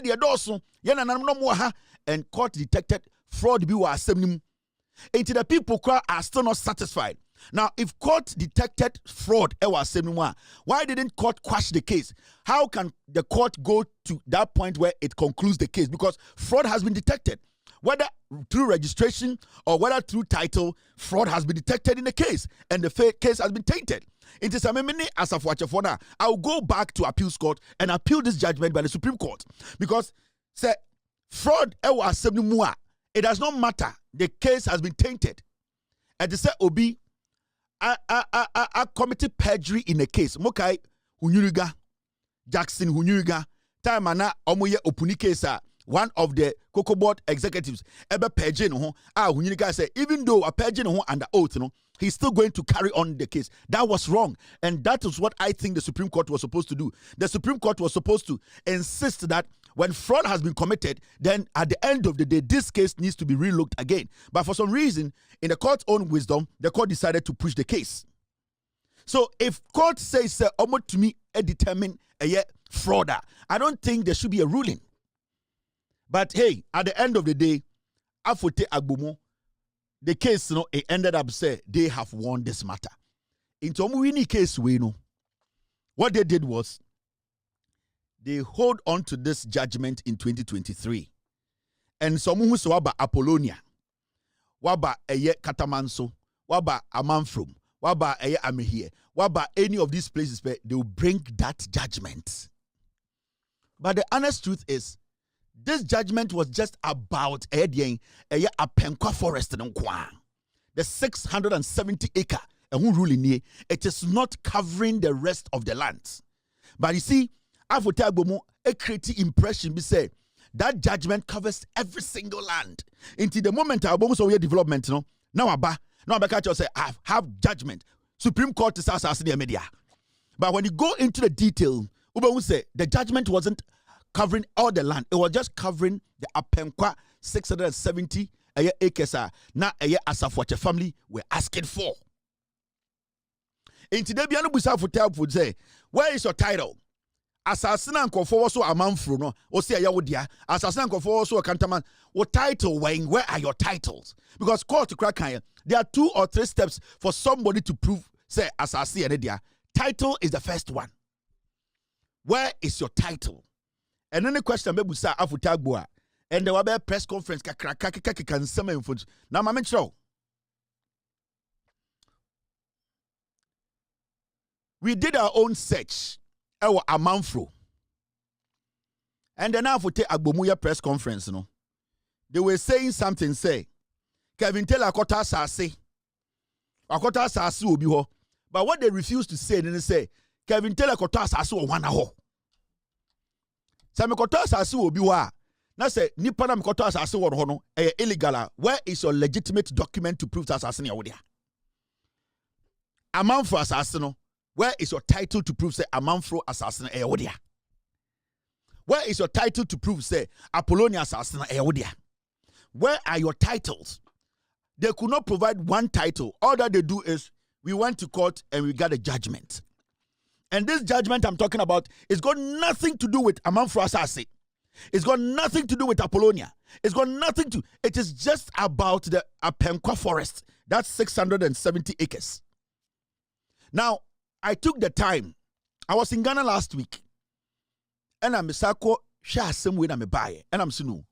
[SPEAKER 2] and court detected fraud be was assembly. Into the people are still not satisfied. Now, if court detected fraud, why didn't court quash the case? How can the court go to that point where it concludes the case? Because fraud has been detected. Whether through registration or whether through title, fraud has been detected in the case, and the case has been tainted. It is a mini as of Wachafona. I'll go back to appeals court and appeal this judgment by the Supreme Court. Because say fraud it does not matter. The case has been tainted. And they say Obi committed perjury in a case. Mokai Hunyuriga, Jackson Hunyuriga, Taimana Omoye Opuni case. One of the Cocoa Board executives, Ebe Pejin, Hunyuriga say, even though a Pejin under oath, he's still going to carry on the case. That was wrong. And that is what I think the Supreme Court was supposed to do. The Supreme Court was supposed to insist that when fraud has been committed, then at the end of the day, this case needs to be relooked again. But for some reason, in the court's own wisdom, the court decided to push the case. So if court says, almost to me, determine a frauder, I don't think there should be a ruling. But hey, at the end of the day, Afotey-Agbo, the case, it ended up say they have won this matter. In some winning case, we know what they did was they hold on to this judgment in 2023. And some who saw about Apollonia, waba eye Katamanso, waba Amanfrom, waba eye Amehie, waba any of these places where they will bring that judgment. But the honest truth is, this judgment was just about a Penkwa forest in the 670 acre and who ruling here. It is not covering the rest of the land. But you see, Afotey-Agbo a creative impression be said that judgment covers every single land. Until the moment I almost saw development, now I catch you say, I have judgment. Supreme Court is asking the media. But when you go into the detail, Uba say the judgment wasn't covering all the land. It was just covering the Apenkwa 670 acres. Now Asafoah family were asking for. In today, Biano Busa would say, where is your title? Asasina and Kofo so a man fru no, or say a yawodia, Asasina and Kofo so a cantaman, what title, where are your titles? Because court to crack there are 2 or 3 steps for somebody to prove, say, Asasi and Edia. Title is the first one. Where is your title? And then the question, Bebusa Afotey-Agbo, and there will be a press conference, can summon food. Now, my show. We did our own search. Our Amanfro. And then Afotey-Agbo press conference, they were saying something, say, Kevin tell Akota Sase. Akota Sase will be ho. But what they refused to say, then they say, Kevin tell Akota Sase will one ho. Sami Akota Sase will be wa. Now say, Nipana Akota Sase will hono, illegal. Where is your legitimate document to prove that Asasini Awodia? Amanfro Asasino. Where is your title to prove, say, Amanfro assassin Ewodia? Where is your title to prove, say, Apollonia assassin Ewodia? Where are your titles? They could not provide one title. All that they do is, we went to court and we got a judgment. And this judgment I'm talking about is got nothing to do with Amanfro assassin. It's got nothing to do with Apollonia. It's got nothing to, it is just about the Apenkwa forest. That's 670 acres. Now, I took the time. I was in Ghana last week. And I'm share some way I'm buy. And I'm saying, no.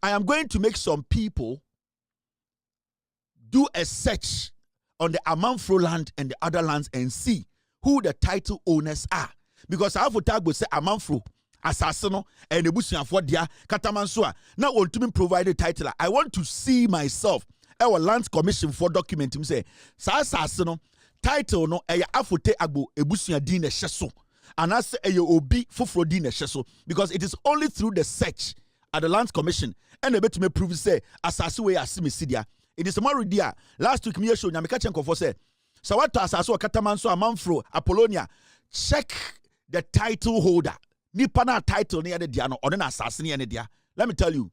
[SPEAKER 2] I am going to make some people do a search on the Amanfro land and the other lands and see who the title owners are. Because Afotey-Agbo say Amanfro, Assassino, and the Busian for dia Katamansua. Now want to provide a title. I want to see myself. Our Lands Commission for document him say, Assassino. Title no eya Afotey-Agbo ebusuan din na hyeso anase eya obi foforo din na hyeso because it is only through the search at the Lands Commission and ebetumi prove say asase we asimesidia. It is more dia last week me show nyameka chenkofo say sawato asase o kataman so Amanfro Apollonia check the title holder nipa na title ne dia no one na asase ne dia. Let me tell you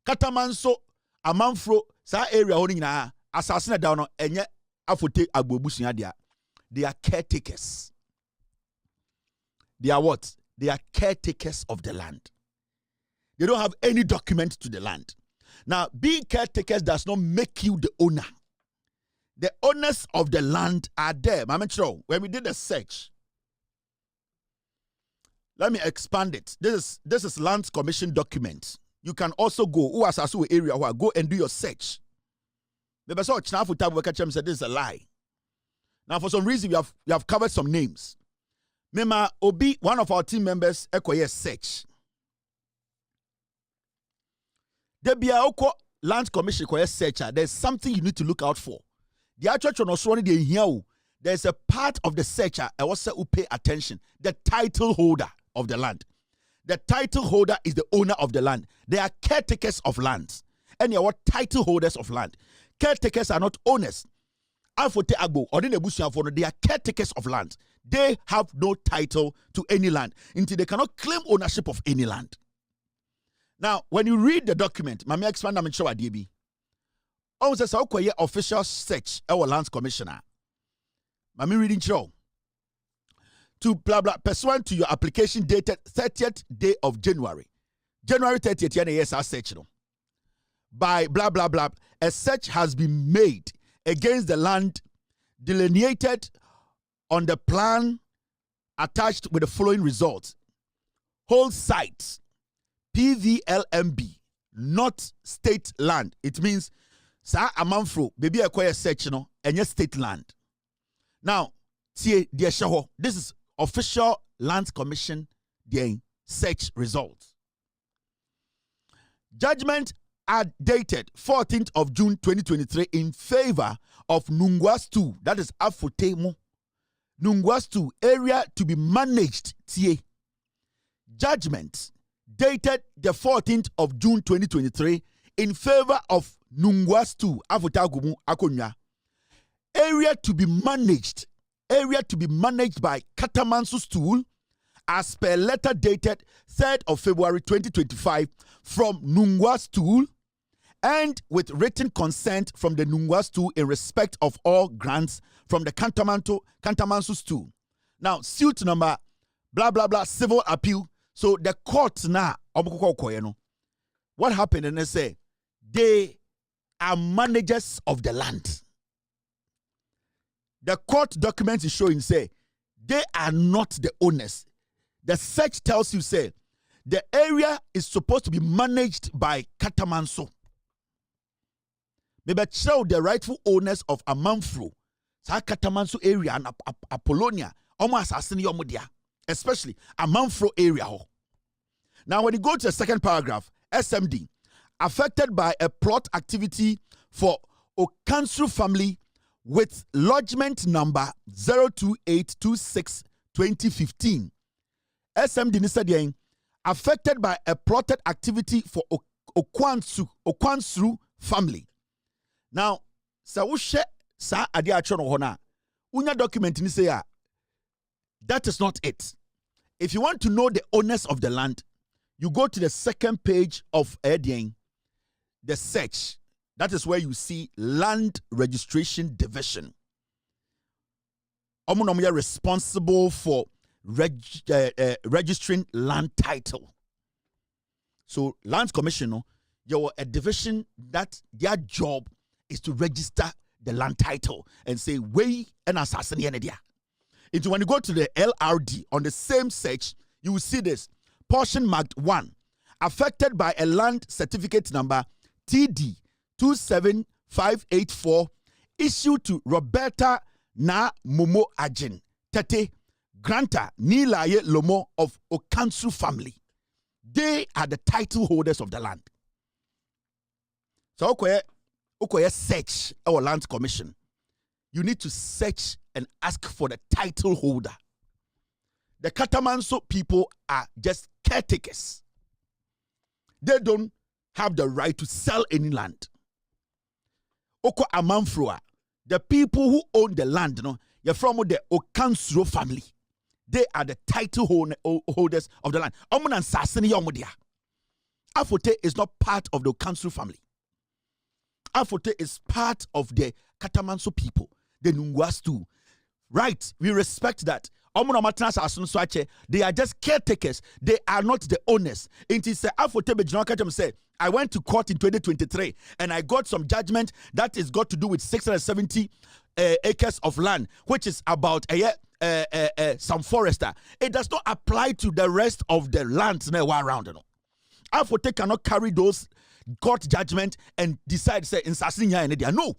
[SPEAKER 2] kataman so Amanfro sa area ho nyina asase na down no enye Afotey-Agbo busunya dia. They are caretakers. They are what? They are caretakers of the land. They don't have any document to the land. Now, being caretakers does not make you the owner. The owners of the land are there. I'm sure when we did the search, let me expand it. This is Lands Commission documents. You can also go who has a area where go and do your search. The person said this is a lie. Now, for some reason, we have covered some names. Mema Obi, one of our team members, Ekoye search. There be a Land Commission searcher. There's something you need to look out for. The actual there's a part of the searcher I also will pay attention. The title holder of the land. The title holder is the owner of the land. They are caretakers of lands. And you are what title holders of land. Caretakers are not owners. Afotey-Agbo or they are caretakers of land. They have no title to any land until they cannot claim ownership of any land. Now, when you read the document, Mami expand and show DB. Almost a official search our Lands Commissioner. Mami reading show. To blah blah pursuant to your application dated 30th day of January. January 30th, yes, I search by blah blah blah. A search has been made against the land delineated on the plan attached with the following results. Whole sites, PVLMB, not state land. It means sa Amanfro, baby acquire search no, and yes state land. Now, see the this is official Lands Commission search results. Judgment are dated 14th of June 2023 in favor of Nungwas 2, that is Afotey-Mo. Nungwas 2, area to be managed. Judgment dated the 14th of June 2023 in favor of Nungwas 2, Afotey-Agbo Akonya. Area to be managed by Katamanso Stool as per letter dated 3rd of February 2025 from Nungwas Stool and with written consent from the Nungwas Stool in respect of all grants from the Katamanso Stool. Now, suit number blah blah blah civil appeal. So the court now, what happened? And they say they are managers of the land. The court documents is showing say they are not the owners. The search tells you say the area is supposed to be managed by Katamanso. Maybe show the rightful owners of Amanfro, sa Katamanso area and Apollonia, almost assassin yomudia, especially Amanfro area. Now, when you go to the second paragraph, SMD, affected by a plot activity for Okansu family with lodgement number 02826-2015. SMD Nisadian, affected by a plotted activity for Okwansu family. Now, Sawushe sa adi achono hona. Unya document ni say that is not it. If you want to know the owners of the land, you go to the second page of the search. That is where you see Land Registration Division. Omonomia responsible for registering land title. So, Lands Commission, you're a division that their job is to register the land title and say, way and assassin there. Into when you go to the LRD on the same search, you will see this portion marked 1, affected by a land certificate number TD 27584, issued to Roberta Na Momo Ajin Tete Granta Nilaye Lomo of Okansu family. They are the title holders of the land. So okay, search our Lands Commission. You need to search and ask for the title holder. The Katamanso people are just caretakers. They don't have the right to sell any land. Oko Amanfroa, the people who own the land, you're from the Okansuro family. They are the title holders of the land. Afotey is not part of the Okansuro family. Afotey is part of the Katamanso people, the Nungwas too. Right, we respect that. They are just caretakers. They are not the owners. It is Afotey said, I went to court in 2023 and I got some judgment that is got to do with 670 acres of land, which is about some forester. It does not apply to the rest of the lands around. Afotey cannot carry those court judgment and decide say in Sasinya. No.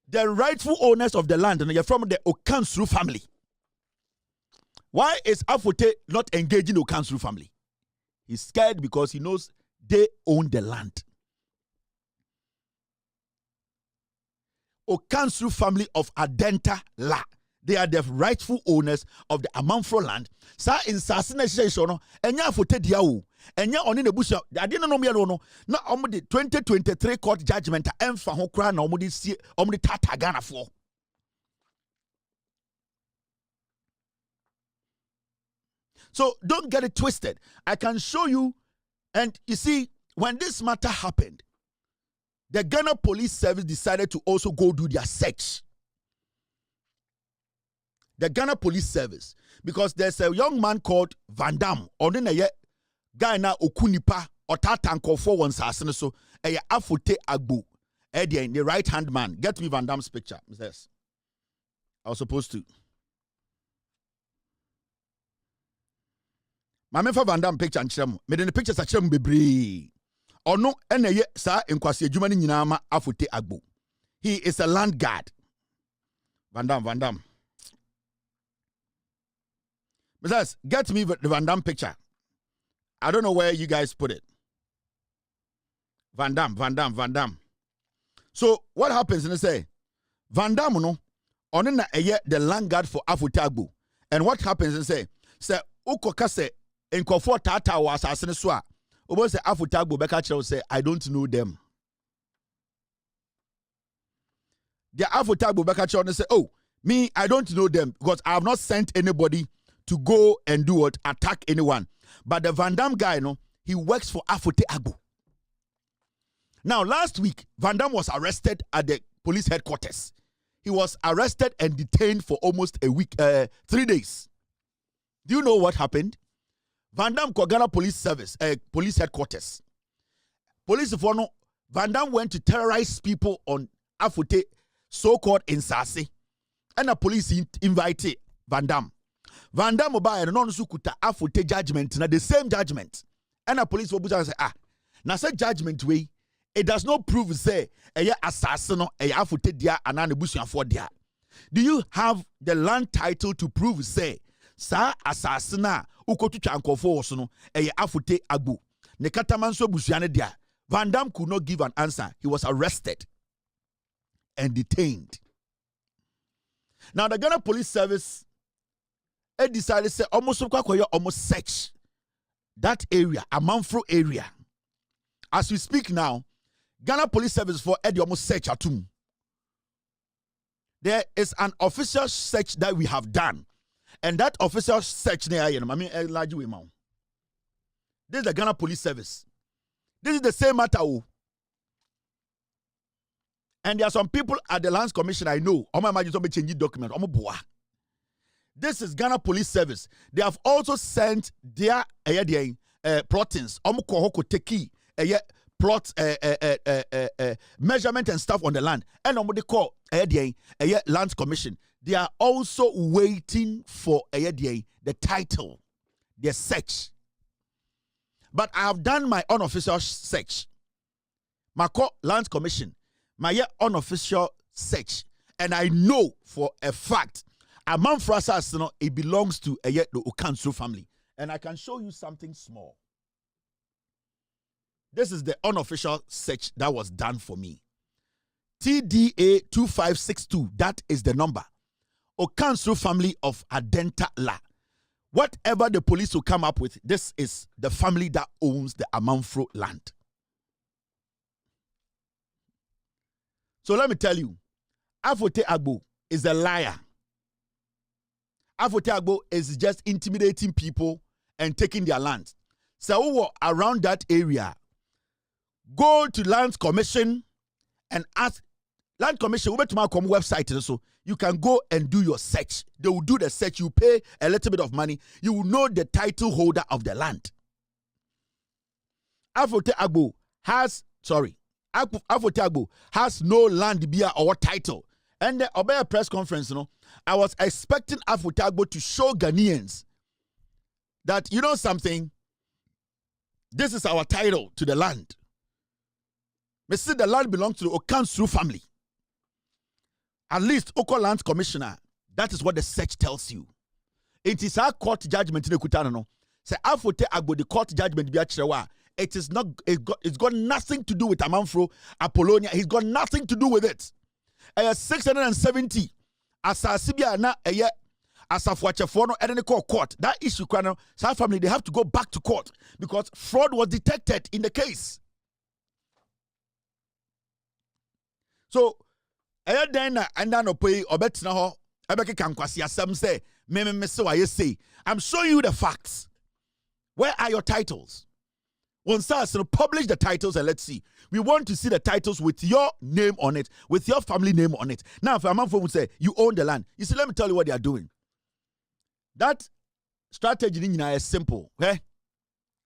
[SPEAKER 2] The rightful owners of the land are from the Okansuru family. Why is Afotey not engaging the Okansuru family? He's scared because he knows they own the land. Okansuru family of Adenta La. They are the rightful owners of the Amanfro land. Sa in Sasina Shono, and Afotey Diawu, and ya on in the bush. I didn't know me alone. Not only the 2023 court judgment, and for Hokra, no more see only Tatagana for. So don't get it twisted. I can show you, and you see, when this matter happened, the Ghana Police Service decided to also go do their search. The Ghana Police Service, because there's a young man called Van Dam, or then a guy na Okunipa, or Tatanko for one sassino, so a Afotey-Agbo, the right hand man. Get me Van Dam's picture. Yes. I was supposed to. My member Van Dam picture and chem. Made in the pictures at chem bebree. Or no, ene sa in kwasi jumani nyinama Afotey-Agbo. He is a land guard. Van Dam. Besides, get me the Van Dam picture. I don't know where you guys put it. Van Dam. So what happens in the say? Van Dam no, on the land guard for Afotey-Agbo. And what happens in say? Say Ukokase nkofo tata was asase so a obo say Afotey-Agbo beka kire say I don't know them. The Afotey-Agbo beka kire say oh me I don't know them because I have not sent anybody to go and do what attack anyone. But the Van Dam guy, no, he works for Afotey-Agbo. Now, last week, Van Dam was arrested at the police headquarters. He was arrested and detained for almost a week, 3 days. Do you know what happened? Van Dam Ghana Police Service, police headquarters. Police for no, Van Dam went to terrorize people on Afotey, so-called Insase, and the police invited Van Dam. Van Dam Oba and non sukuta Afotey judgment, na the same judgment. And the police will say, now say judgment way, it does not prove say a assassin or a Afotey dia and an abusian for dia. Do you have the land title to prove say sa assassina ukotu chankofo osono a Afotey-Agbo? Ne katamanso busiane dia. Van Dam could not give an answer. He was arrested and detained. Now the Ghana Police Service decided to say almost search that area, Amanfro area. As we speak now, Ghana Police Service for almost search atum. There is an official search that we have done, and that official search this is the Ghana Police Service. This is the same matter. And there are some people at the Lands Commission I know. Change document. This is Ghana Police Service. They have also sent their plottings. Okatakyie plot measurement and stuff on the land. And they call Lands Commission. They are also waiting for the title, the search. But I have done my unofficial search. My Lands Commission, my unofficial search, and I know for a fact. Amanfro Asase, it belongs to the Okansu family. And I can show you something small. This is the unofficial search that was done for me. TDA 2562, that is the number. Okansu family of Adenta La. Whatever the police will come up with, this is the family that owns the Amanfro land. So let me tell you, Afotey-Agbo is a liar. Afotey-Agbo is just intimidating people and taking their land. So around that area, go to Land Commission and ask Land Commission. Over to my website, so you can go and do your search. They will do the search. You pay a little bit of money. You will know the title holder of the land. Afotey-Agbo has no land beer or title. And the Obey press conference, I was expecting Afotey-Agbo to show Ghanaians that, you know something, this is our title to the land. We see the land belongs to the Okansu family. At least Oko Land Commissioner, that is what the search tells you. It is our court judgment in the Kutano. Say Afotey-Agbo, the court judgment be it's got nothing to do with Amanfro Apollonia. He's got nothing to do with it. 670 Asasibia na Asafoah-Agbo and then they call court. That issue, South family, they have to go back to court because fraud was detected in the case. So, I'm showing you the facts. Where are your titles? Once publish the titles and let's see. We want to see the titles with your name on it, with your family name on it. Now, if a man would say, you own the land. You see, let me tell you what they are doing. That strategy is simple. Eh?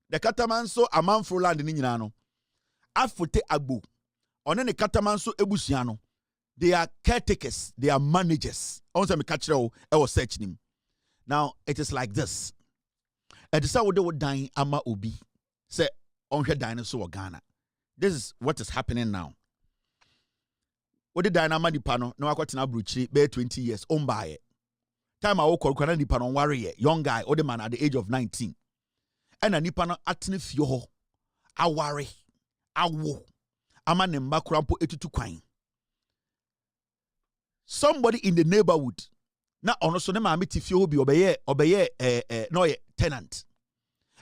[SPEAKER 2] The Katamanso Amanfro land in Ninano. Afotey-Agbo. On the Katamanso Ebusiano. They are caretakers. They are managers. I want to catch you. I was searching him. Now, it is like this. It is how they were dying Ama Obi. Say, on her dinosaur Ghana. This is what is happening now. What the dynama di pano, no, I got an abruchi, bear 20 years, owned by it. Time I woke up, di pano warrior, young guy, old man at the age of 19. And a nipano atnif yo, a worry, a wo, a man in Makrampo 82 quine. Somebody in the neighborhood, now on so nema amiti fio be obeye no tenant.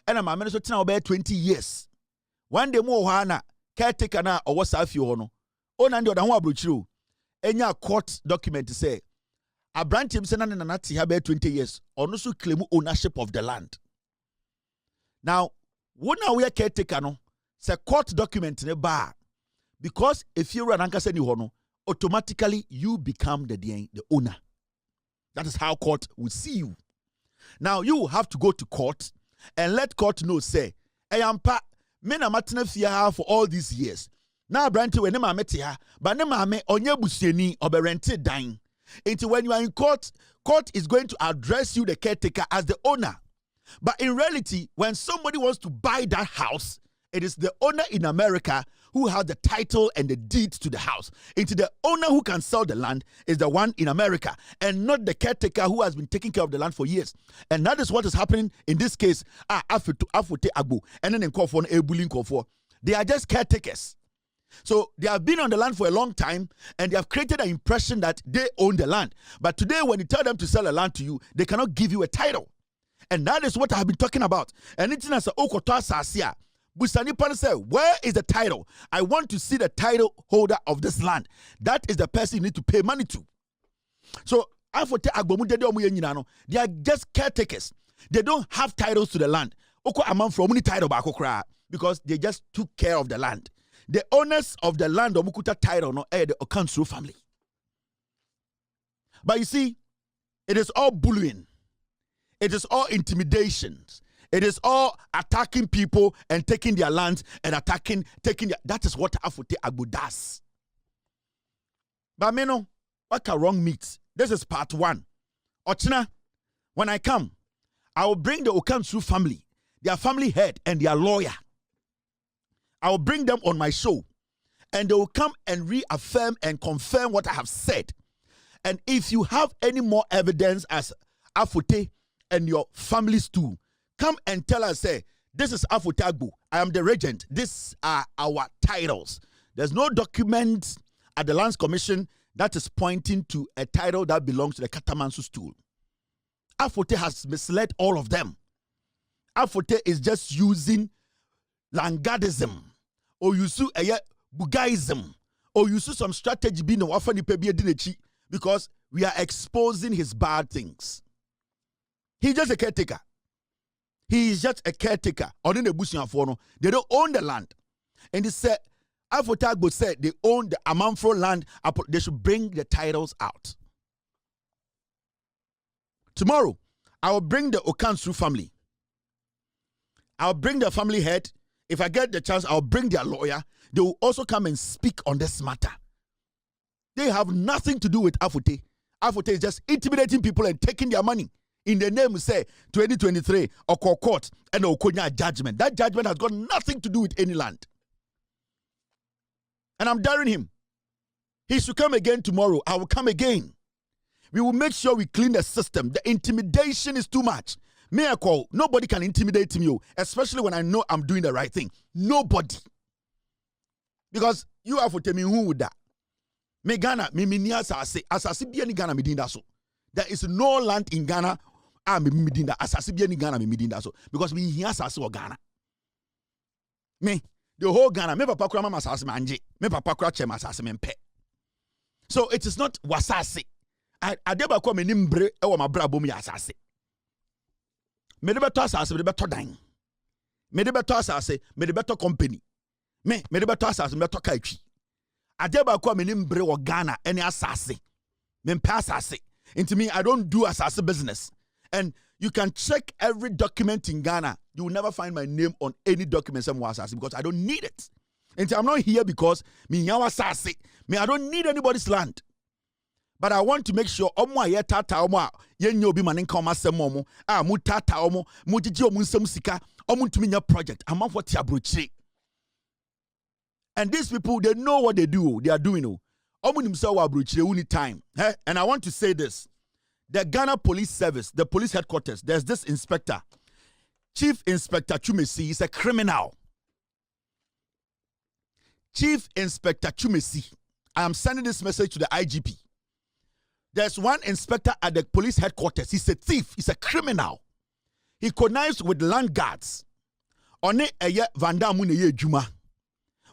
[SPEAKER 2] And I'm a so tina about 20 years. One day more hana caretaker na or what's after you on and the other one abrochiro. Enya court document to say a branch him send an anati have 20 years or no so claim ownership of the land. Now, what now we are caretaker no say court document in a bar because if you run anka send you automatically you become the owner. That is how court will see you. Now you will have to go to court and let court know say I am pa me na matena fia for all these years. Now branch we ne ma mete ha but ne ma me onye busuani oberente dan. Until when you are in court, court is going to address you, the caretaker, as the owner. But in reality, when somebody wants to buy that house, it is the owner in America who has the title and the deed to the house. Into the owner who can sell the land is the one in America and not the caretaker who has been taking care of the land for years. And that is what is happening in this case. Afotey-Agbo and then in Kwadwo Ebulin Kwadwo. They are just caretakers. So they have been on the land for a long time and they have created an impression that they own the land. But today when you tell them to sell the land to you, they cannot give you a title. And that is what I have been talking about. And it's as Okatakyie Afrifa. Busani Pan said, where is the title? I want to see the title holder of this land. That is the person you need to pay money to. So Afotey-Agbo, they are just caretakers. They don't have titles to the land. Because they just took care of the land. The owners of the land, Omukuta title, no, the Okatakyie family. But you see, it is all bullying. It is all intimidations. It is all attacking people and taking their lands and taking their, that is what Afotey-Agbo does. But me no, what can wrong meet? This is part 1. Ochina, when I come, I will bring the Okatakyie family, their family head and their lawyer. I will bring them on my show and they will come and reaffirm and confirm what I have said. And if you have any more evidence as Afotey and your families too, come and tell us, say, this is Afotey-Agbo. I am the regent. These are our titles. There's no document at the Lands Commission that is pointing to a title that belongs to the Katamansu stool. Afotey has misled all of them. Afotey is just using Langardism or use Bugaism or use some strategy being because we are exposing his bad things. He's just a caretaker. He is just a caretaker. They don't own the land. And he said, Afotey-Agbo said they own the Amanfro land. They should bring the titles out. Tomorrow, I will bring the Okatakyie family. I'll bring the family head. If I get the chance, I'll bring their lawyer. They will also come and speak on this matter. They have nothing to do with Afotey. Afotey is just intimidating people and taking their money. In the name, say, 2023, or court, and Okonya judgment. That judgment has got nothing to do with any land. And I'm daring him. He should come again tomorrow. I will come again. We will make sure we clean the system. The intimidation is too much. Me I call, nobody can intimidate me, especially when I know I'm doing the right thing. Nobody. Because you have to tell me who would that. Me Ghana, me niya asase biya ni Ghana me dinda so. There is no land in Ghana me dinda asase biya ni Ghana me dinda so because me here asase o Ghana. Me the whole Ghana me papa kura mama asase manje, me papa kura chem asase me mpe. So it is not wasase. Adeba kwa me nimbre e wa mabra bom ya asase. Me de beto asase, me de beto dan. Me de beto asase, me de beto company. Me de beto asase, me beto kaitwi. Adeba kwa me nimbre wo Ghana ene asase. Me mpe asase. Into me, I don't do asase business. And you can check every document in Ghana. You will never find my name on any document somewhere asase because I don't need it. And I'm not here because me nyawa asase. Me I don't need anybody's land. But I want to make sure omo aye tata omo yenye obi maninka omo asem omo mu tata omo mu gigi omo nsem sika omo ntumi nya project amanfo ti abrochire. And these people, they know what they do. They are doing. Omo nimsa wa abrochire uni time. And I want to say this. The Ghana Police Service, the police headquarters, there's this inspector. Chief Inspector Chumesi is a criminal. Chief Inspector Chumesi. I am sending this message to the IGP. There's one inspector at the police headquarters. He's a thief. He's a criminal. He connives with land guards. One eye Vandamu ne ye juma.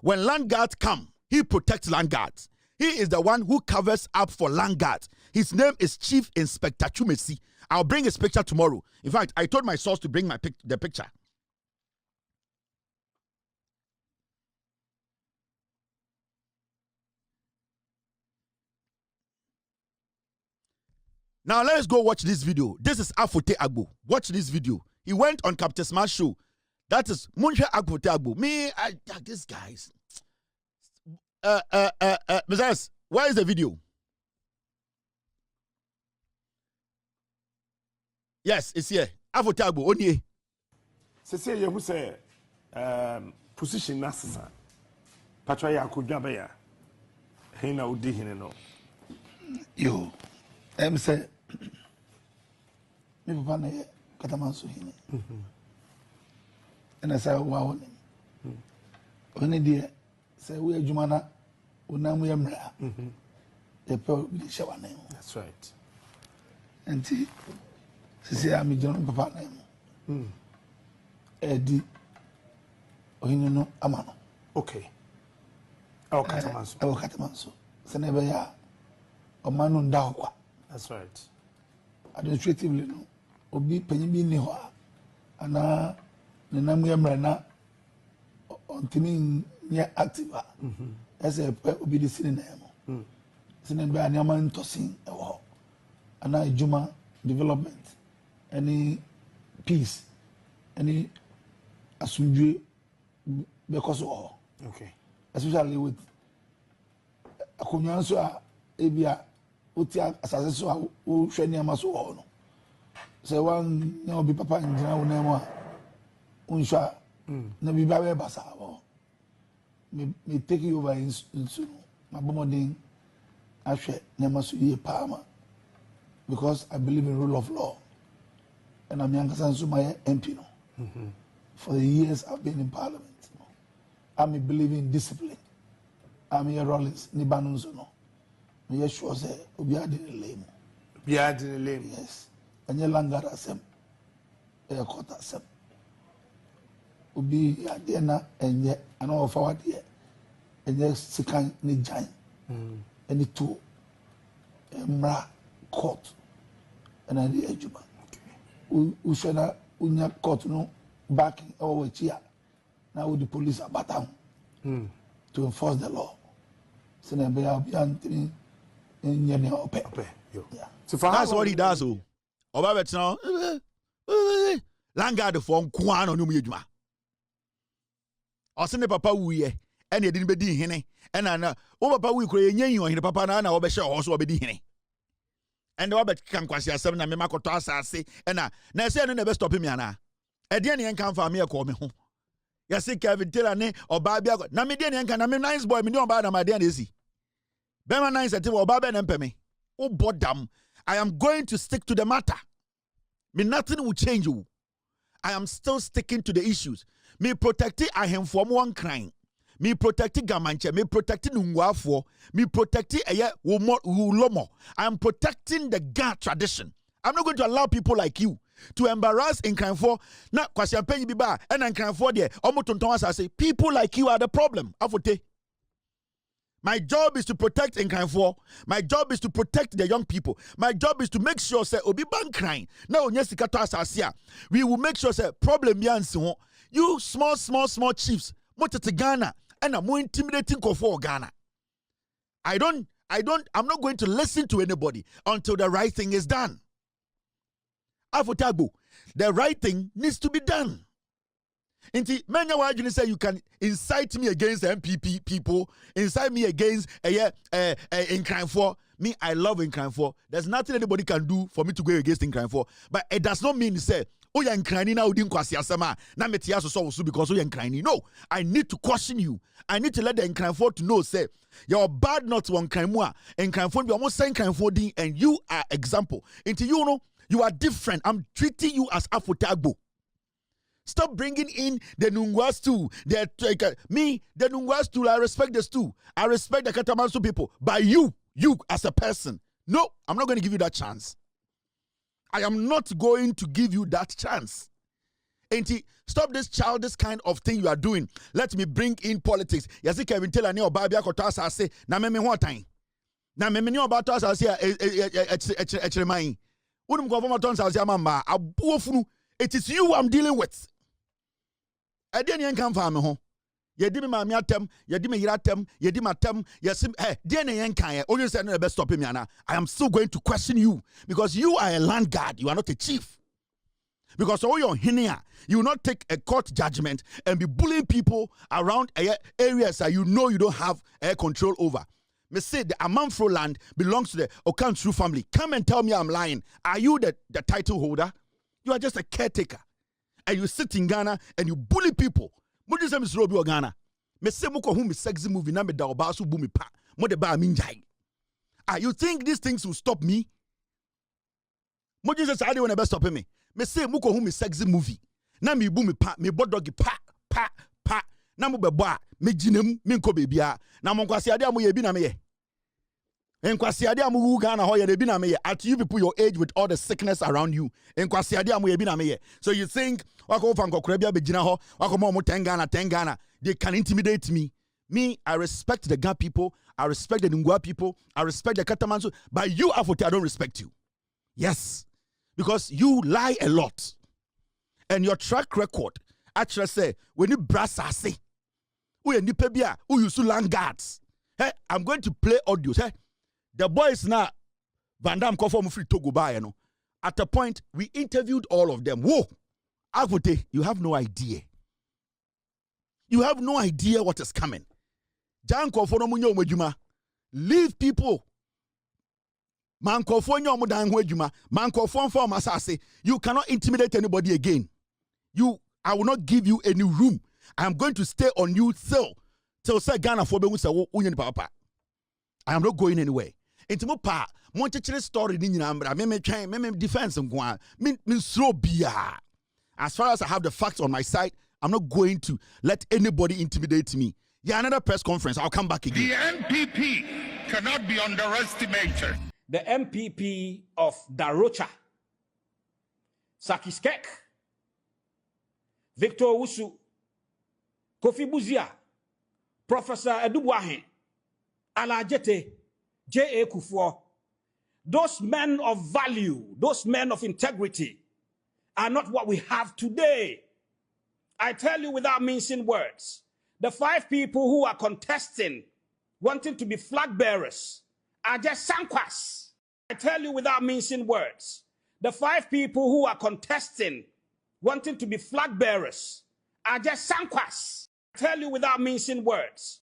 [SPEAKER 2] When land guards come, he protects land guards. He is the one who covers up for land guards. His name is Chief Inspector Chumesi. I'll bring his picture tomorrow. In fact, I told my source to bring the picture. Now let's go watch this video. This is Afotey-Agbo. Watch this video. He went on Captain Smart show. That is Munche Afotey-Agbo. Me, these guys. Messias, where is the video? Yes, it's here. Afotey-Agbo, onye.
[SPEAKER 4] Say you say position nasisa. Patwa ya kudwa ya. Hina udi hine no.
[SPEAKER 3] Yo, say me papa na ye katamanso hine. And I say wow. Oni die say we adwuma na onamu ye mra. Ye pe bi de shawa na.
[SPEAKER 4] That's right.
[SPEAKER 3] And sisi ya mi jono papa na mu. Edi ohinu no amano.
[SPEAKER 4] Okay.
[SPEAKER 3] Katamanso. Sene be ya omanu nda kwa.
[SPEAKER 4] That's right.
[SPEAKER 3] Administratively no obi panyin bi ni ho ana ne namu ya mra na ontimi nya active. Ese pe obi di sini na mo. Sene be ani amanu tosin e wo. Ana ejuma development, any peace, any asumdwe because of
[SPEAKER 4] okay,
[SPEAKER 3] especially with akonyanso a ebia oti asase so a wo hwani amaso ho no say one na obi papa njina wo na mo a unhwa na bi ba be basa ho me take you over in my bomodin ahwe na maso ye paama because I believe in rule of law. And I'm young Sansa MP. For the years I've been in Parliament. I'm believing in discipline. I'm here Rollins, Nibanunzo. Me sure say Obiad in the lame.
[SPEAKER 4] Obiad in the lame.
[SPEAKER 3] Yes. And your Langara Sem. A quarter Sem. Obi Adena and yet an all forward yet. And yes, Sikan Nijan. And the two. Mra. Court and I did Juba. We should not court no backing our chair. Now the police are batang to enforce the law. So then be in yeah.
[SPEAKER 2] So that's what he does. Oh, Obabet now. Langard from Kwan on Yuma. Or send papa we and he didn't be hene. And I know, oh, papa we create you in the papa and I'll be sure also be hene. And the Robert can quasi a 7 and Mako say, and now say I never stop him. Yana. A Dian can for me a call me home. Yasi Kevin Taylor or Babia. Namidian can I'm a nice boy, me no bad my dear easy. Bema nice at or Baba and Peme. Oh, boredom. I am going to stick to the matter. Me nothing will change you. I am still sticking to the issues. Me protecting I am from one crime. Me protecting Gamanche, me protecting Ngwafo, me protecting Ulomo. I am protecting the Gyan tradition. I'm not going to allow people like you to embarrass in crime for na kwasi penny biba and in crime for there. I say people like you are the problem. Afotey. My job is to protect in crime for. My job is to protect the young people. My job is to make sure say obi ban crime. Now we will make sure say problem yansi. You small chiefs. Motete Ghana. And I'm more intimidating for Ghana. I'm not going to listen to anybody until the right thing is done. Afotey-Agbo, the right thing needs to be done. Inti many why say you can incite me against MPP people, incite me against in crime for me. I love in crime for. There's nothing anybody can do for me to go against in crime for. But it does not mean say oh, you're crying now, didn't kwasi asama. Na metiaso so because oh, you're crying. No, I need to caution you. I need to let the crime for to know, say, you're bad not one crime more. And crime for be almost saying crime for and you are example. Into you know, you are different. I'm treating you as Afotey-Agbo. Stop bringing in the Nungwas too. Me, the Nungwas too. I respect this too. I respect the Katamanso people. But you as a person, no, I'm not going to give you that chance. I am not going to give you that chance. Enti, stop this childish kind of thing you are doing. Let me bring in politics. Yasi Kevin Taylor ni obabia koto asase na meme ho tan. Na meme ni obato asase echremai. Unum ko foma ton asase amamba abuofunu. It is you I'm dealing with. Ade ne enkan fa me ho. Yedi me maami atem, yedi me yira atem, yedi matem, yesim de ne yenkan ye. Only say no be stop me ana. I am still going to question you because you are a land guard, you are not a chief. Because all your hinia, you will not take a court judgment and be bullying people around areas that you know you don't have air control over. Me say the Amanfro land belongs to the Okatakyie family. Come and tell me I'm lying. Are you the title holder? You are just a caretaker. And you sit in Ghana and you bully people. Mo just say Mr. Robi Ghana. Me say mo ko hu me sexy movie na me da oba so bu me pa. Mo de ba mi njai. You think these things will stop me? Mo just say I don't want to stop me. Me say mo ko hu me sexy movie. Na me bu me pa, me bodogi pa. Na mo bebo a me ginem me nko bebia. Na mo kwase ade am ye bi na me ye. Enkwase ade am wu Ghana ho ye de bi na me ye. At you people your age with all the sickness around you. Enkwase ade am ye bi na me ye. So you think wako fa nkokora bia begina ho, wako mo 10 Ghana, they can intimidate me. Me, I respect the Gyan people, I respect the Ngwa people, I respect the Katamanso, but you Afotey, I don't respect you. Yes. Because you lie a lot. And your track record, actually say, when you brass say, we nipa bia, who used to land guards. Hey, I'm going to play audios. Hey, the boys now, Van Damme call for me free Togo by, you know. At a point, we interviewed all of them. Whoa, Afotey, you have no idea. You have no idea what is coming. Jan call for no munyo mejuma. Leave people. Man call for no mudan mejuma. Man call for masase. You cannot intimidate anybody again. I will not give you any room. I am going to stay on you till say Ghana for be say unyen papa. I am not going anywhere. Intimo pa mo chechere story ni nyina mbra me twen me defense nko me slow bia. As far as I have the facts on my side, I'm not going to let anybody intimidate me. Yeah, another press conference. I'll come back again.
[SPEAKER 5] The MPP cannot be underestimated.
[SPEAKER 6] The MPP of Darocha, Sakiskek, Victor Wusu, Kofi Buzia, Professor Edubuahin, Alajete, J.A. Kufuor, those men of value, those men of integrity are not what we have today. I tell you without mincing words, the 5 people who are contesting, wanting to be flag bearers, are just sankwas. I tell you without mincing words, the 5 people who are contesting, wanting to be flag bearers, are just sankwas. I tell you without mincing words,